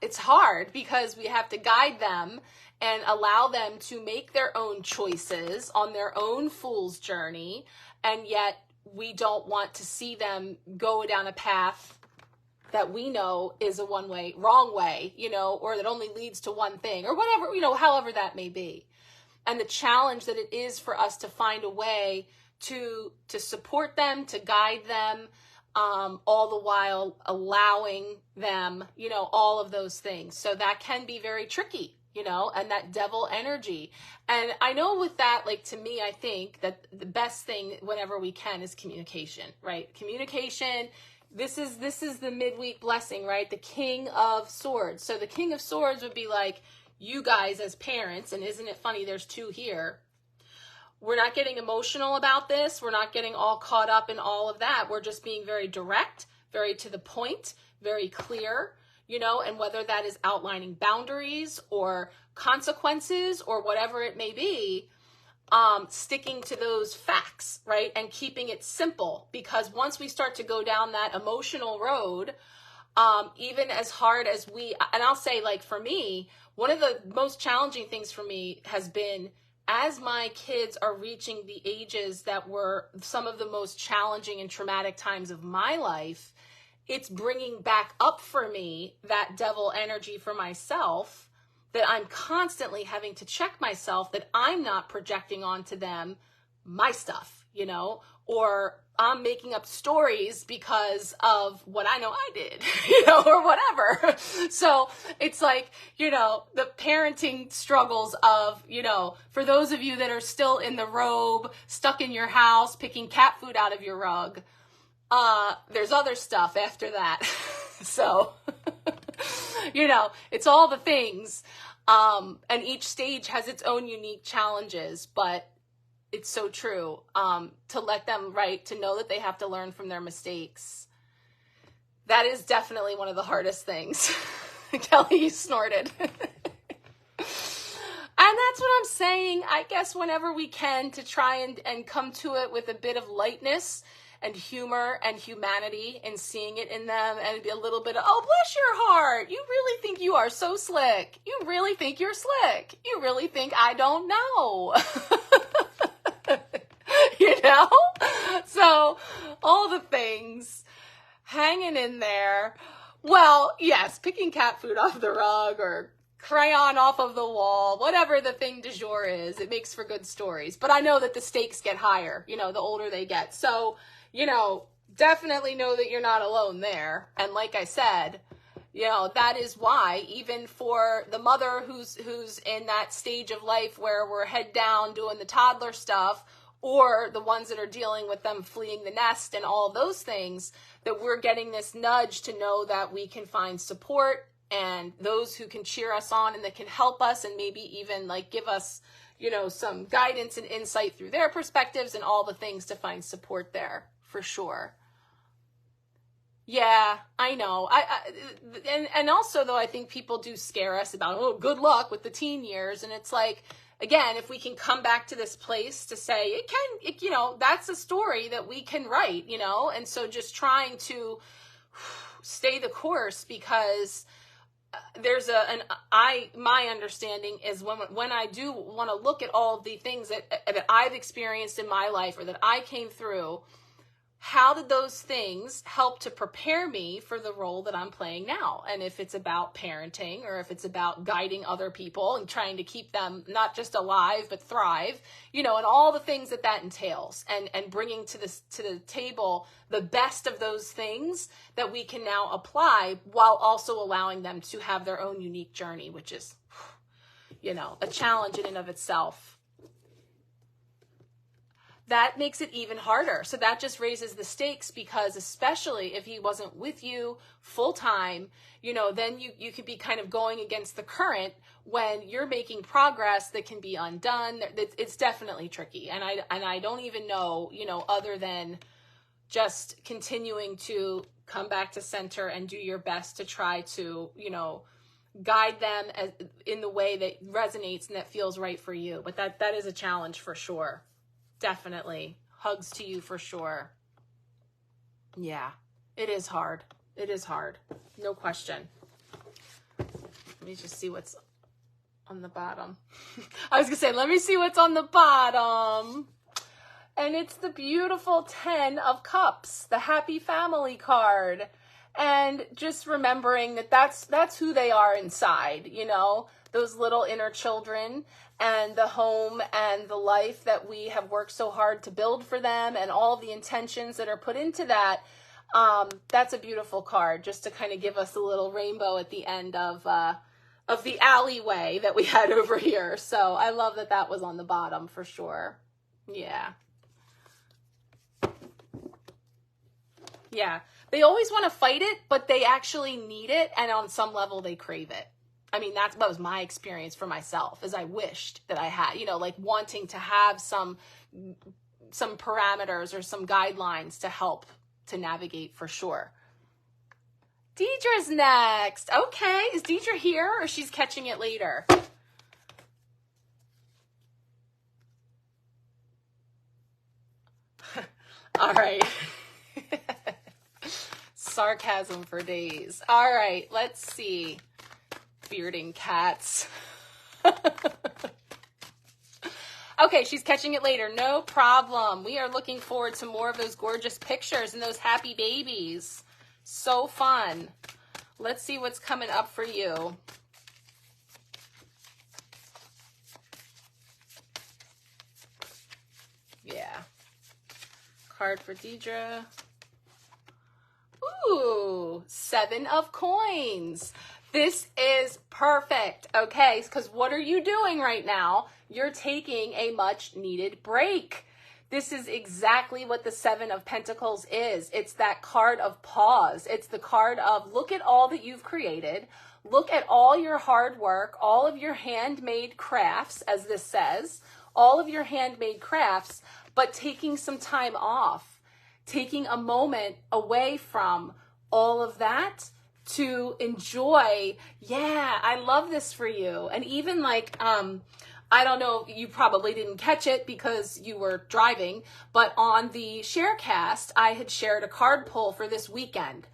it's hard because we have to guide them and allow them to make their own choices on their own fool's journey. And yet we don't want to see them go down a path that we know is a wrong way, or that only leads to one thing or whatever, however that may be. And the challenge that it is for us to find a way to support them, to guide them, all the while allowing them, all of those things. So that can be very tricky, and that devil energy. And I know with that, like, to me, I think that the best thing whenever we can is communication, right? Communication. This is the midweek blessing, right? The King of Swords. So the King of Swords would be like, you guys as parents, and isn't it funny, there's two here. We're not getting emotional about this. We're not getting all caught up in all of that. We're just being very direct, very to the point, very clear, and whether that is outlining boundaries or consequences or whatever it may be, sticking to those facts, right? And keeping it simple, because once we start to go down that emotional road, even as hard as and I'll say, like, for me, one of the most challenging things for me has been, as my kids are reaching the ages that were some of the most challenging and traumatic times of my life, it's bringing back up for me that devil energy for myself, that I'm constantly having to check myself that I'm not projecting onto them my stuff, or I'm making up stories because of what I know I did, or whatever. So it's like, the parenting struggles of, for those of you that are still in the robe, stuck in your house, picking cat food out of your rug, there's other stuff after that. So, it's all the things. And each stage has its own unique challenges, but it's so true, to let them, to know that they have to learn from their mistakes. That is definitely one of the hardest things. Kelly, you snorted. And that's what I'm saying, I guess, whenever we can, to try and come to it with a bit of lightness and humor and humanity and seeing it in them, and be a little bit of, oh, bless your heart. You really think you are so slick. You really think you're slick. You really think I don't know. So all the things hanging in there. Well, yes, picking cat food off the rug or crayon off of the wall, whatever the thing du jour is, it makes for good stories. But I know that the stakes get higher, the older they get. So, definitely know that you're not alone there. And like I said, that is why, even for the mother who's in that stage of life where we're head down doing the toddler stuff, or the ones that are dealing with them fleeing the nest and all those things, that we're getting this nudge to know that we can find support and those who can cheer us on and that can help us and maybe even give us, some guidance and insight through their perspectives and all the things to find support there, for sure. Yeah, I know. And also, though, I think people do scare us about, oh, good luck with the teen years. And it's like, again, if we can come back to this place to say that's a story that we can write, and so just trying to stay the course, because there's my understanding is when I do want to look at all the things that I've experienced in my life or that I came through, how did those things help to prepare me for the role that I'm playing now? And if it's about parenting, or if it's about guiding other people and trying to keep them not just alive, but thrive, and all the things that entails, and bringing to the table the best of those things that we can now apply, while also allowing them to have their own unique journey, which is, a challenge in and of itself. That makes it even harder. So that just raises the stakes, because especially if he wasn't with you full time, then you could be kind of going against the current when you're making progress that can be undone. It's definitely tricky. And I don't even know, other than just continuing to come back to center and do your best to try to, guide them in the way that resonates and that feels right for you. But that is a challenge for sure. Definitely. Hugs to you for sure. Yeah, it is hard. It is hard. No question. Let me just see what's on the bottom. I was going to say, let me see what's on the bottom. And it's the beautiful 10 of Cups, the happy family card. And just remembering that that's who they are inside, you know, those little inner children and the home and the life that we have worked so hard to build for them and all the intentions that are put into that. That's a beautiful card, just to kind of give us a little rainbow at the end of the alleyway that we had over here. So I love that that was on the bottom for sure. Yeah. Yeah. They always want to fight it, but they actually need it. And on some level, they crave it. I mean, that was my experience for myself, is I wished that I had, you know, like wanting to have some parameters or some guidelines to help to navigate for sure. Deidre's next. Okay. Is Deidre here or she's catching it later? All right. Sarcasm for days. All right. Let's see. Bearding cats. Okay, she's catching it later. No problem. We are looking forward to more of those gorgeous pictures and those happy babies. So fun. Let's see what's coming up for you. Yeah. Card for Deidre. Ooh, 7 of Coins. This is perfect, okay? Because what are you doing right now? You're taking a much needed break. This is exactly what the 7 of Pentacles is. It's that card of pause. It's the card of look at all that you've created. Look at all your hard work, all of your handmade crafts, as this says, all of your handmade crafts, but taking some time off, taking a moment away from all of that to enjoy. Yeah, I love this for you. And even like, I don't know, you probably didn't catch it because you were driving, but on the Sharecast, I had shared a card pull for this weekend.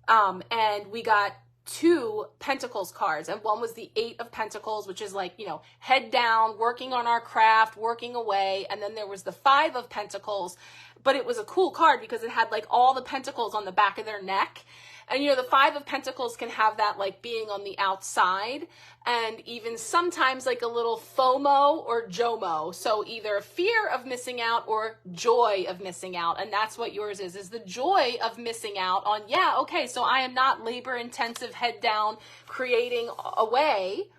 And we got 2 Pentacles cards, and one was the 8 of Pentacles, which is like, you know, head down, working on our craft, working away. And then there was the 5 of Pentacles, but it was a cool card because it had like all the pentacles on the back of their neck. And, you know, the 5 of Pentacles can have that like being on the outside and even sometimes like a little FOMO or JOMO. So either fear of missing out or joy of missing out. And that's what yours is the joy of missing out on, yeah, okay, so I am not labor intensive, head down, creating away.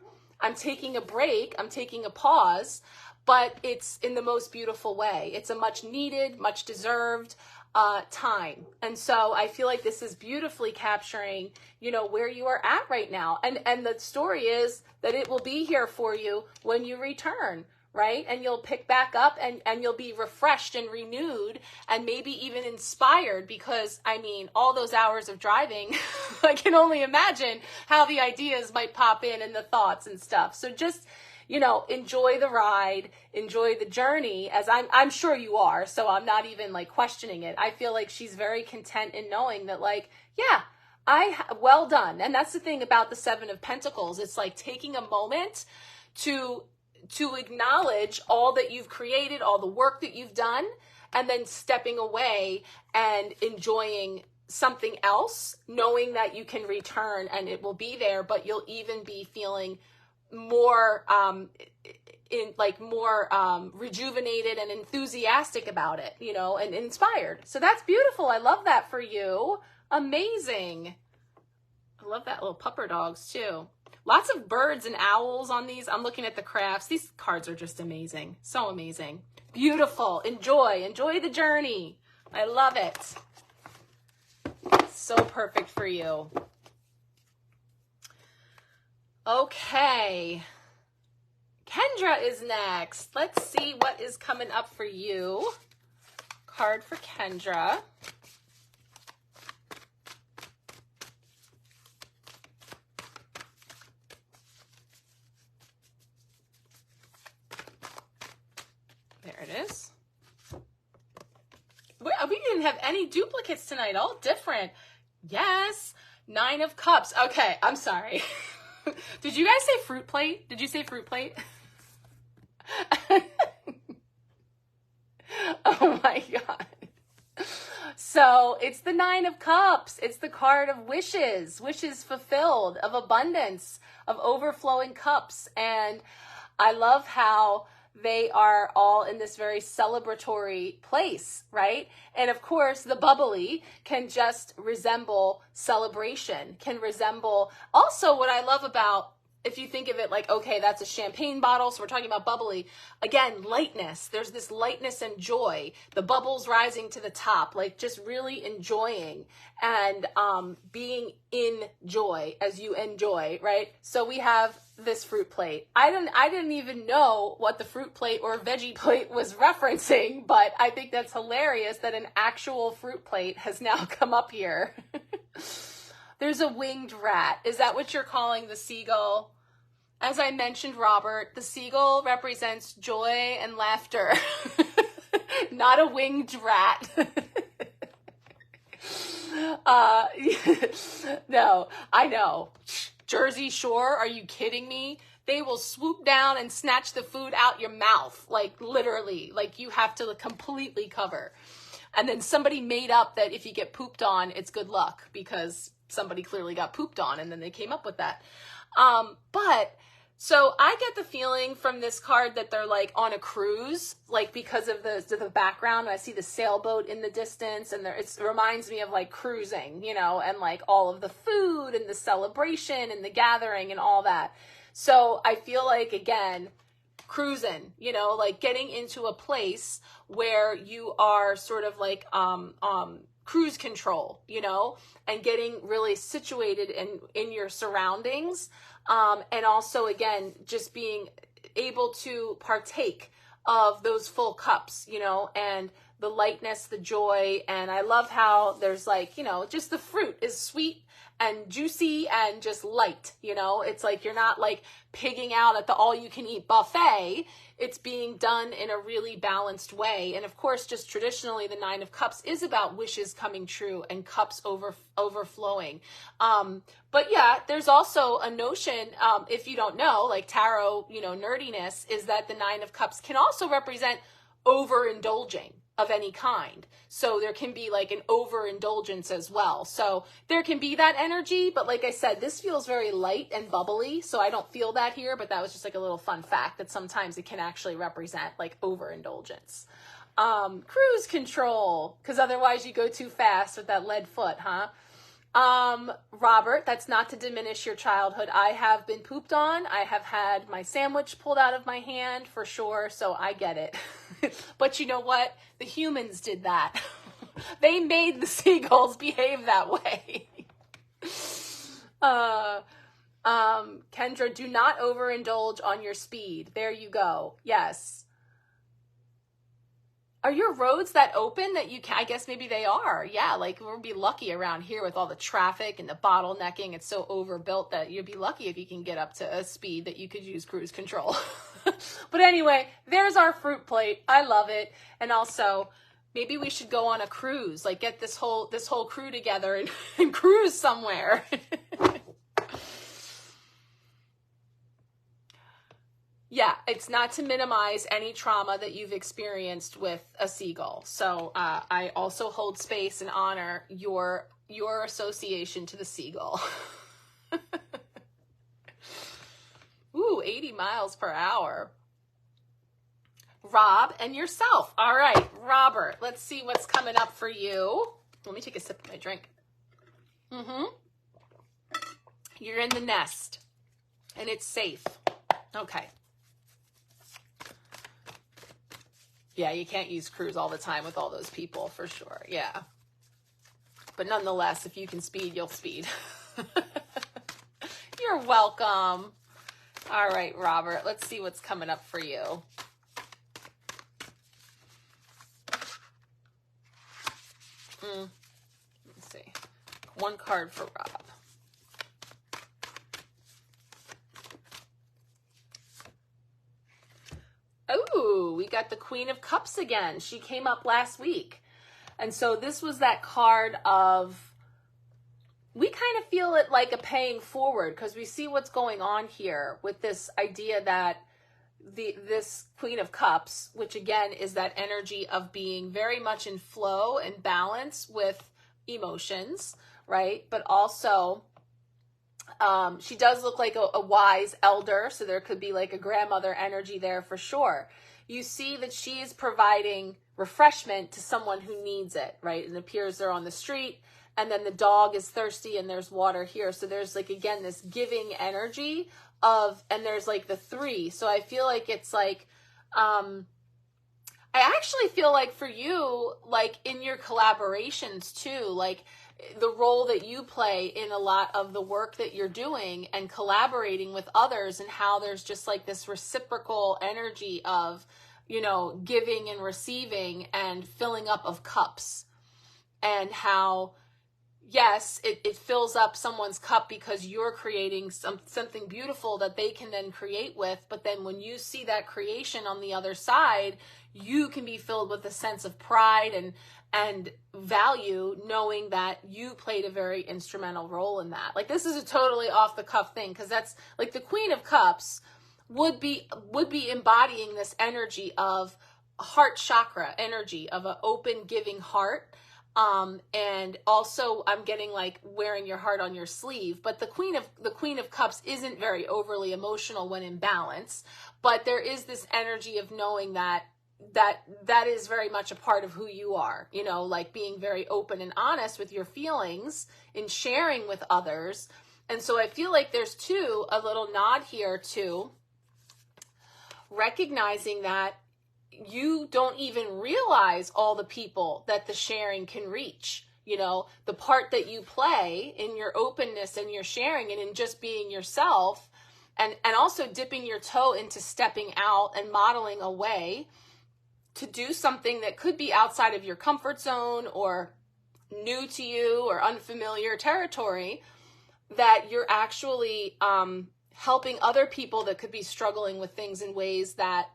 I'm taking a break. I'm taking a pause, but it's in the most beautiful way. It's a much needed, much deserved time. And so I feel like this is beautifully capturing, you know, where you are at right now. And the story is that it will be here for you when you return, right? And you'll pick back up and you'll be refreshed and renewed and maybe even inspired because, I mean, all those hours of driving, I can only imagine how the ideas might pop in and the thoughts and stuff. So just, you know, enjoy the ride, enjoy the journey, as I'm sure you are. So I'm not even like questioning it. I feel like she's very content in knowing that, like, yeah, well done. And that's the thing about the 7 of Pentacles. It's like taking a moment to acknowledge all that you've created, all the work that you've done, and then stepping away and enjoying something else, knowing that you can return and it will be there, but you'll even be feeling more rejuvenated and enthusiastic about it, you know, and inspired. So that's beautiful. I love that for you. Amazing. I love that little pupper dogs too. Lots of birds and owls on these. I'm looking at the crafts. These cards are just amazing. So amazing. Beautiful. Enjoy the journey. I love it. So perfect for you. Okay, Kendra is next. Let's see what is coming up for you. Card for Kendra. There it is. We didn't have any duplicates tonight, all different. Yes, 9 of Cups. Okay, I'm sorry. Did you guys say fruit plate? Did you say fruit plate? Oh my God. So it's the Nine of Cups. It's the card of wishes fulfilled, of abundance, of overflowing cups. And I love how they are all in this very celebratory place, right? And of course, the bubbly can just resemble celebration, can resemble also what I love about, if you think of it like, okay, that's a champagne bottle, so we're talking about bubbly. Again, lightness. There's this lightness and joy. The bubbles rising to the top, like just really enjoying and being in joy as you enjoy, right? So we have this fruit plate. I didn't even know what the fruit plate or veggie plate was referencing, but I think that's hilarious that an actual fruit plate has now come up here. There's a winged rat. Is that what you're calling the seagull? As I mentioned, Robert, the seagull represents joy and laughter, not a winged rat. No, I know. Jersey Shore, are you kidding me? They will swoop down and snatch the food out your mouth, like literally, like you have to completely cover. And then somebody made up that if you get pooped on, it's good luck because somebody clearly got pooped on, and then they came up with that. But so I get the feeling from this card that they're like on a cruise, like because of the background. I see the sailboat in the distance, and it reminds me of like cruising, you know, and like all of the food and the celebration and the gathering and all that. So I feel like, again, cruising, you know, like getting into a place where you are sort of like cruise control, you know, and getting really situated in your surroundings. And also, again, just being able to partake of those full cups, you know, and the lightness, the joy. And I love how there's like, you know, just the fruit is sweet and juicy and just light, you know. It's like you're not like pigging out at the all-you-can-eat buffet. It's being done in a really balanced way. And of course, just traditionally, the Nine of Cups is about wishes coming true and cups overflowing. But yeah, there's also a notion, if you don't know, like tarot, you know, nerdiness, is that the Nine of Cups can also represent overindulging of any kind. So there can be like an overindulgence as well. So there can be that energy, but like I said, this feels very light and bubbly. So I don't feel that here, but that was just like a little fun fact that sometimes it can actually represent like overindulgence. Cruise control, because otherwise you go too fast with that lead foot, huh? Robert, that's not to diminish your childhood. I have been pooped on. I have had my sandwich pulled out of my hand for sure. So I get it. But you know what? The humans did that. They made the seagulls behave that way. Kendra, do not overindulge on your speed. There you go. Yes. Are your roads that open that you can? I guess maybe they are. Yeah, like we'll be lucky around here with all the traffic and the bottlenecking. It's so overbuilt that you'd be lucky if you can get up to a speed that you could use cruise control. But anyway, there's our fruit plate. I love it. And also, maybe we should go on a cruise. Like get this whole crew together and cruise somewhere. Yeah, it's not to minimize any trauma that you've experienced with a seagull. So I also hold space and honor your association to the seagull. Ooh, 80 miles per hour. Rob and yourself. All right, Robert, let's see what's coming up for you. Let me take a sip of my drink. You're in the nest, and it's safe. Okay. Yeah, you can't use cruise all the time with all those people, for sure. Yeah. But nonetheless, if you can speed, you'll speed. You're welcome. All right, Robert, let's see what's coming up for you. Let's see. One card for Rob. Oh, we got the Queen of Cups again. She came up last week. And so this was that card of we kind of feel it like a paying forward, because we see what's going on here with this idea that this Queen of Cups, which again is that energy of being very much in flow and balance with emotions, right? But also, she does look like a wise elder, so there could be like a grandmother energy there for sure. You see that she is providing refreshment to someone who needs it, right? It appears they're on the street, and then the dog is thirsty and there's water here. So there's like, again, this giving energy of, and there's like the 3. So I feel like it's like, I actually feel like for you, like in your collaborations too, like the role that you play in a lot of the work that you're doing and collaborating with others, and how there's just like this reciprocal energy of, you know, giving and receiving and filling up of cups, and how, yes, it fills up someone's cup because you're creating something beautiful that they can then create with. But then when you see that creation on the other side, you can be filled with a sense of pride and value, knowing that you played a very instrumental role in that. Like, this is a totally off the cuff thing, because that's like the Queen of Cups would be embodying this energy of heart chakra energy of an open giving heart. And also I'm getting like wearing your heart on your sleeve, but the Queen of Cups isn't very overly emotional when in balance, but there is this energy of knowing that is very much a part of who you are, you know, like being very open and honest with your feelings in sharing with others. And so I feel like there's too a little nod here to recognizing that you don't even realize all the people that the sharing can reach. You know, the part that you play in your openness and your sharing and in just being yourself, and also dipping your toe into stepping out and modeling a way to do something that could be outside of your comfort zone or new to you or unfamiliar territory, that you're actually helping other people that could be struggling with things in ways that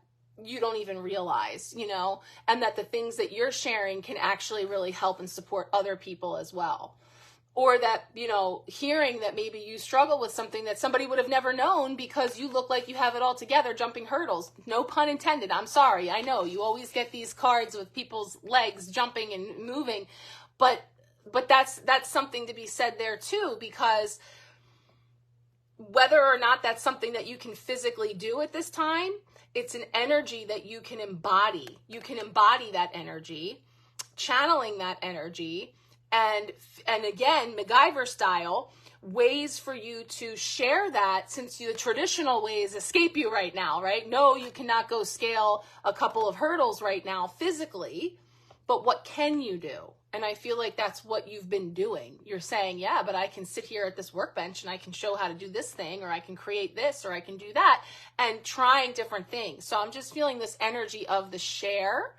you don't even realize, you know, and that the things that you're sharing can actually really help and support other people as well. Or that, you know, hearing that maybe you struggle with something that somebody would have never known because you look like you have it all together, jumping hurdles. No pun intended. I'm sorry. I know you always get these cards with people's legs jumping and moving, but that's something to be said there too, because whether or not that's something that you can physically do at this time, it's an energy that you can embody. You can embody that energy, channeling that energy, and again, MacGyver style, ways for you to share that, since the traditional ways escape you right now, right? No, you cannot go scale a couple of hurdles right now physically, but what can you do? And I feel like that's what you've been doing. You're saying, yeah, but I can sit here at this workbench and I can show how to do this thing, or I can create this, or I can do that, and trying different things. So I'm just feeling this energy of the share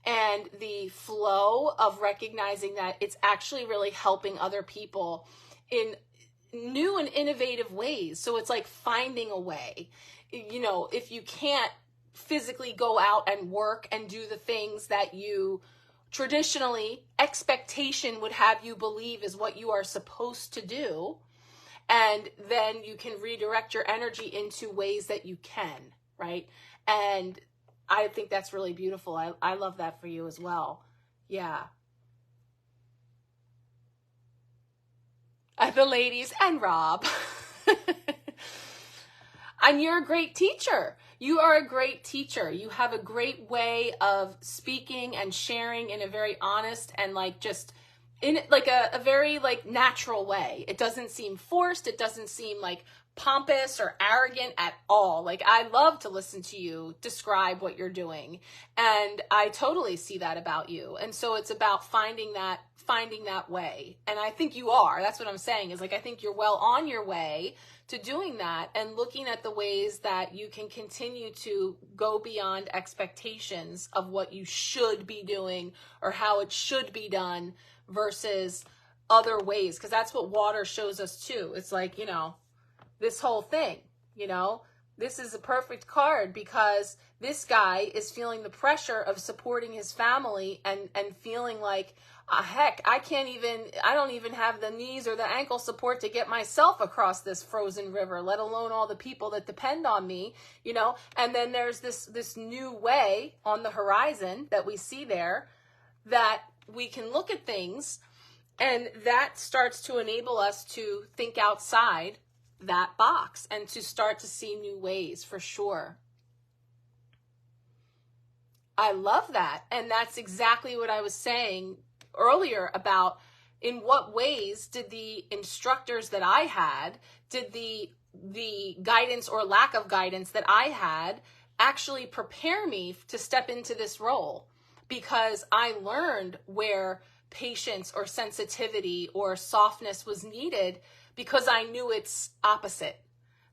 and the flow of recognizing that it's actually really helping other people in new and innovative ways. So it's like finding a way. You know, if you can't physically go out and work and do the things that you traditionally expectation would have you believe is what you are supposed to do, and then you can redirect your energy into ways that you can, right? And I think that's really beautiful. I love that for you as well. Yeah. The ladies and Rob. And you're a great teacher. You are a great teacher. You have a great way of speaking and sharing in a very honest and like just in like a very like natural way. It doesn't seem forced. It doesn't seem like pompous or arrogant at all. Like, I love to listen to you describe what you're doing, and I totally see that about you. And so it's about finding that way. And I think you are. That's what I'm saying, is like, I think you're well on your way to doing that, and looking at the ways that you can continue to go beyond expectations of what you should be doing or how it should be done versus other ways. Because that's what water shows us too. It's like, you know, this whole thing, you know, this is a perfect card because this guy is feeling the pressure of supporting his family and feeling like, heck, I don't even have the knees or the ankle support to get myself across this frozen river, let alone all the people that depend on me, you know? And then there's this new way on the horizon that we see there that we can look at things, and that starts to enable us to think outside that box and to start to see new ways, for sure. I love that. And that's exactly what I was saying earlier about in what ways did the instructors that I had, did the guidance or lack of guidance that I had actually prepare me to step into this role, because I learned where patience or sensitivity or softness was needed because I knew its opposite,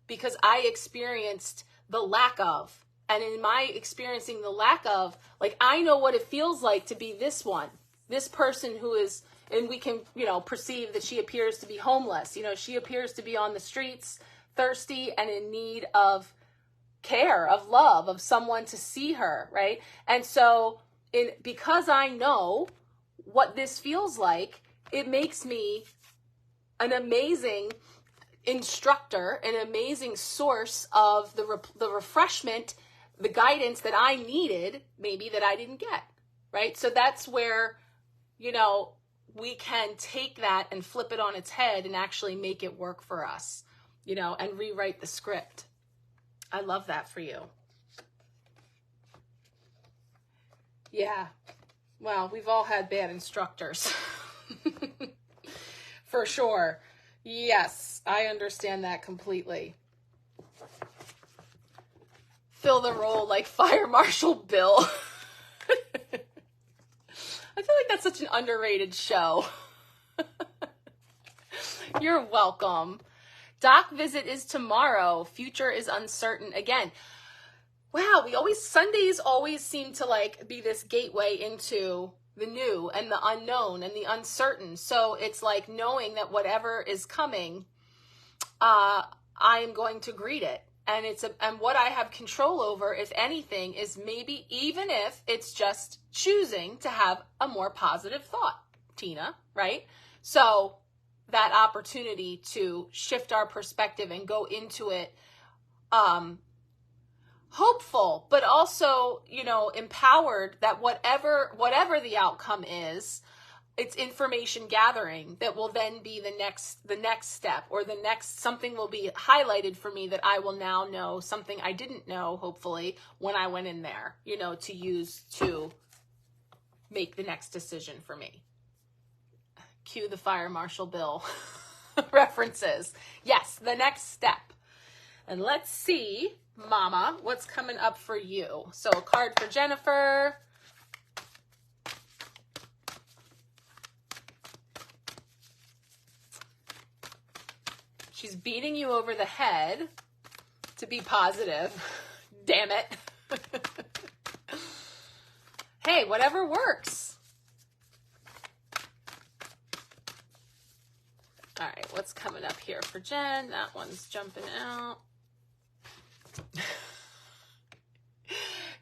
because I experienced the lack of. And in my experiencing the lack of, like, I know what it feels like to be this person who is, and we can, you know, perceive that she appears to be homeless. You know, she appears to be on the streets, thirsty and in need of care, of love, of someone to see her, right? And so because I know what this feels like, it makes me an amazing instructor, an amazing source of the refreshment, the guidance that I needed, maybe that I didn't get, right? So that's where, you know, we can take that and flip it on its head and actually make it work for us, you know, and rewrite the script. I love that for you. Yeah. Well, we've all had bad instructors. For sure. Yes, I understand that completely. Fill the role like Fire Marshal Bill. I feel like that's such an underrated show. You're welcome. Doc visit is tomorrow. Future is uncertain. Again, wow, Sundays always seem to like be this gateway into the new and the unknown and the uncertain. So it's like knowing that whatever is coming, I am going to greet it. And and what I have control over, if anything, is maybe even if it's just choosing to have a more positive thought, Tina, right? So that opportunity to shift our perspective and go into it, hopeful, but also, you know, empowered that whatever the outcome is, it's information gathering that will then be the next step, or something will be highlighted for me that I will now know, something I didn't know, hopefully, when I went in there, you know, to use to make the next decision for me. Cue the Fire Marshal Bill references. Yes, the next step. And let's see, Mama, what's coming up for you. So a card for Jennifer. She's beating you over the head to be positive. Damn it. Hey, whatever works. All right, what's coming up here for Jen? That one's jumping out.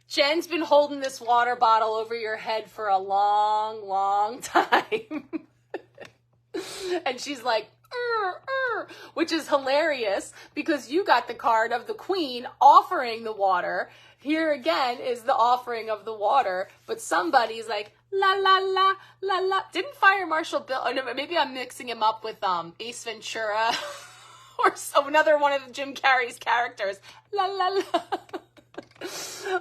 Jen's been holding this water bottle over your head for a long, long time. And she's like, which is hilarious because you got the card of the Queen offering the water. Here again is the offering of the water, but somebody's like, la, la, la, la, la. Didn't Fire Marshal Bill, oh no, maybe I'm mixing him up with Ace Ventura or another one of Jim Carrey's characters. La, la, la.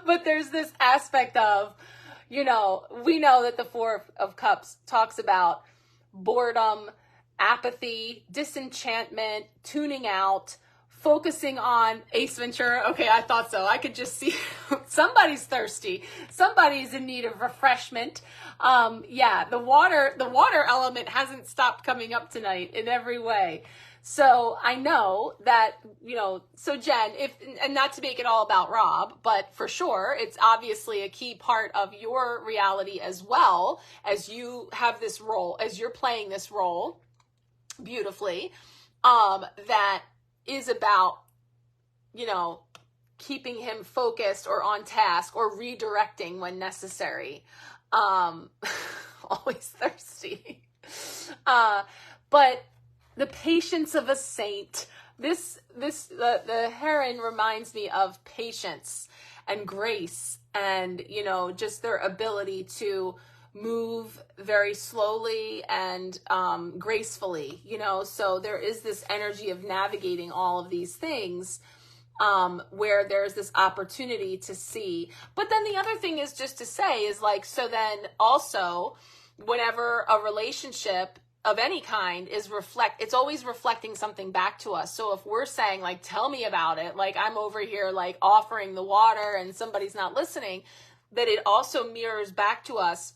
But there's this aspect of, you know, we know that the Four of Cups talks about boredom, apathy, disenchantment, tuning out, focusing on Ace Ventura. Okay, I thought so. I could just see somebody's thirsty. Somebody's in need of refreshment. Yeah, the water element hasn't stopped coming up tonight in every way. So I know that, you know, so Jen, and not to make it all about Rob, but for sure, it's obviously a key part of your reality as well, as you have this role, as you're playing this role beautifully, that is about, you know, keeping him focused or on task or redirecting when necessary. Always thirsty. But the patience of a saint. The heron reminds me of patience and grace and, you know, just their ability to move very slowly and gracefully, you know. So there is this energy of navigating all of these things where there's this opportunity to see. But then the other thing is just to say is like, so then also whenever a relationship of any kind is it's always reflecting something back to us. So if we're saying like, tell me about it, like I'm over here like offering the water and somebody's not listening, that it also mirrors back to us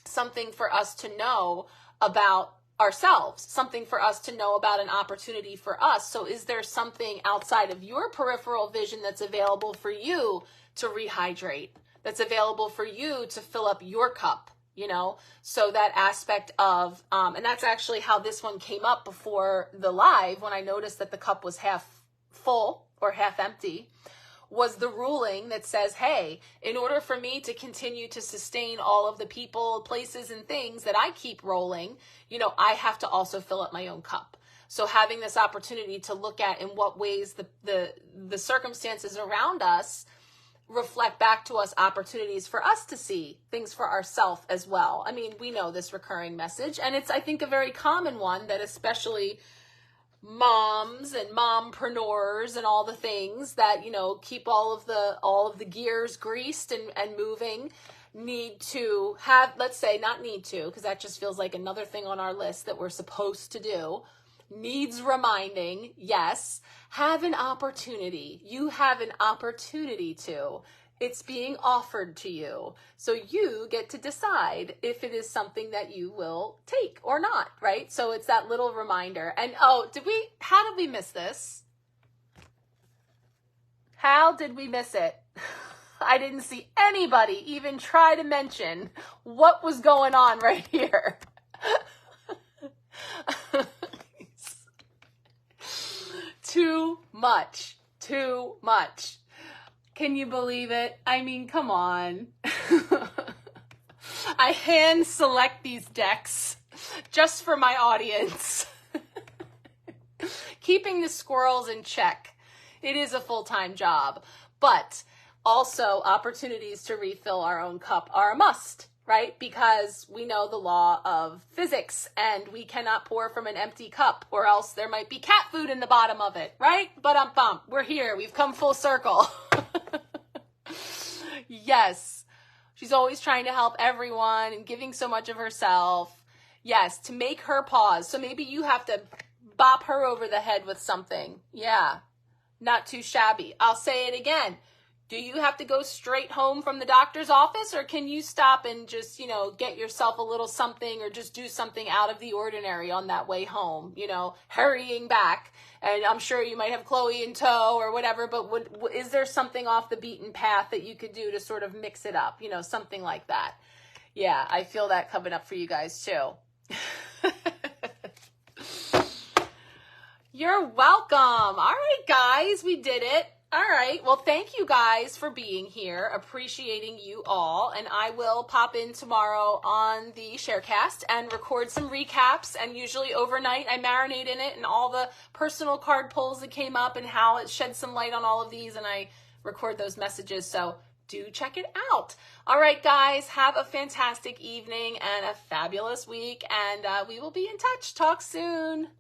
something for us to know about ourselves, something for us to know about an opportunity for us. So is there something outside of your peripheral vision that's available for you to rehydrate, that's available for you to fill up your cup? You know, so that aspect of, and that's actually how this one came up before the live, when I noticed that the cup was half full or half empty, was the ruling that says, hey, in order for me to continue to sustain all of the people, places, and things that I keep rolling, you know, I have to also fill up my own cup. So having this opportunity to look at in what ways the circumstances around us reflect back to us opportunities for us to see things for ourselves as well. I mean, we know this recurring message, and it's, I think, a very common one that especially moms and mompreneurs and all the things that, you know, keep all of the gears greased and moving need to have, let's say not need to, because that just feels like another thing on our list that we're supposed to do. Needs reminding, yes. Have an opportunity. You have an opportunity to. It's being offered to you. So you get to decide if it is something that you will take or not, right? So it's that little reminder. And how did we miss this? How did we miss it? I didn't see anybody even try to mention what was going on right here. Too much. Can you believe it? I mean, come on. I hand select these decks just for my audience. Keeping the squirrels in check. It is a full-time job, but also opportunities to refill our own cup are a must, right? Because we know the law of physics and we cannot pour from an empty cup or else there might be cat food in the bottom of it, right? But we're here. We've come full circle. Yes. She's always trying to help everyone and giving so much of herself. Yes, to make her pause. So maybe you have to bop her over the head with something. Yeah, not too shabby. I'll say it again. Do you have to go straight home from the doctor's office, or can you stop and just, you know, get yourself a little something or just do something out of the ordinary on that way home, you know, hurrying back? And I'm sure you might have Chloe in tow or whatever, but is there something off the beaten path that you could do to sort of mix it up, you know, something like that? Yeah, I feel that coming up for you guys too. You're welcome. All right, guys, we did it. All right. Well, thank you guys for being here. Appreciating you all. And I will pop in tomorrow on the Sharecast and record some recaps. And usually overnight, I marinate in it and all the personal card pulls that came up and how it shed some light on all of these. And I record those messages. So do check it out. All right, guys, have a fantastic evening and a fabulous week. And we will be in touch. Talk soon.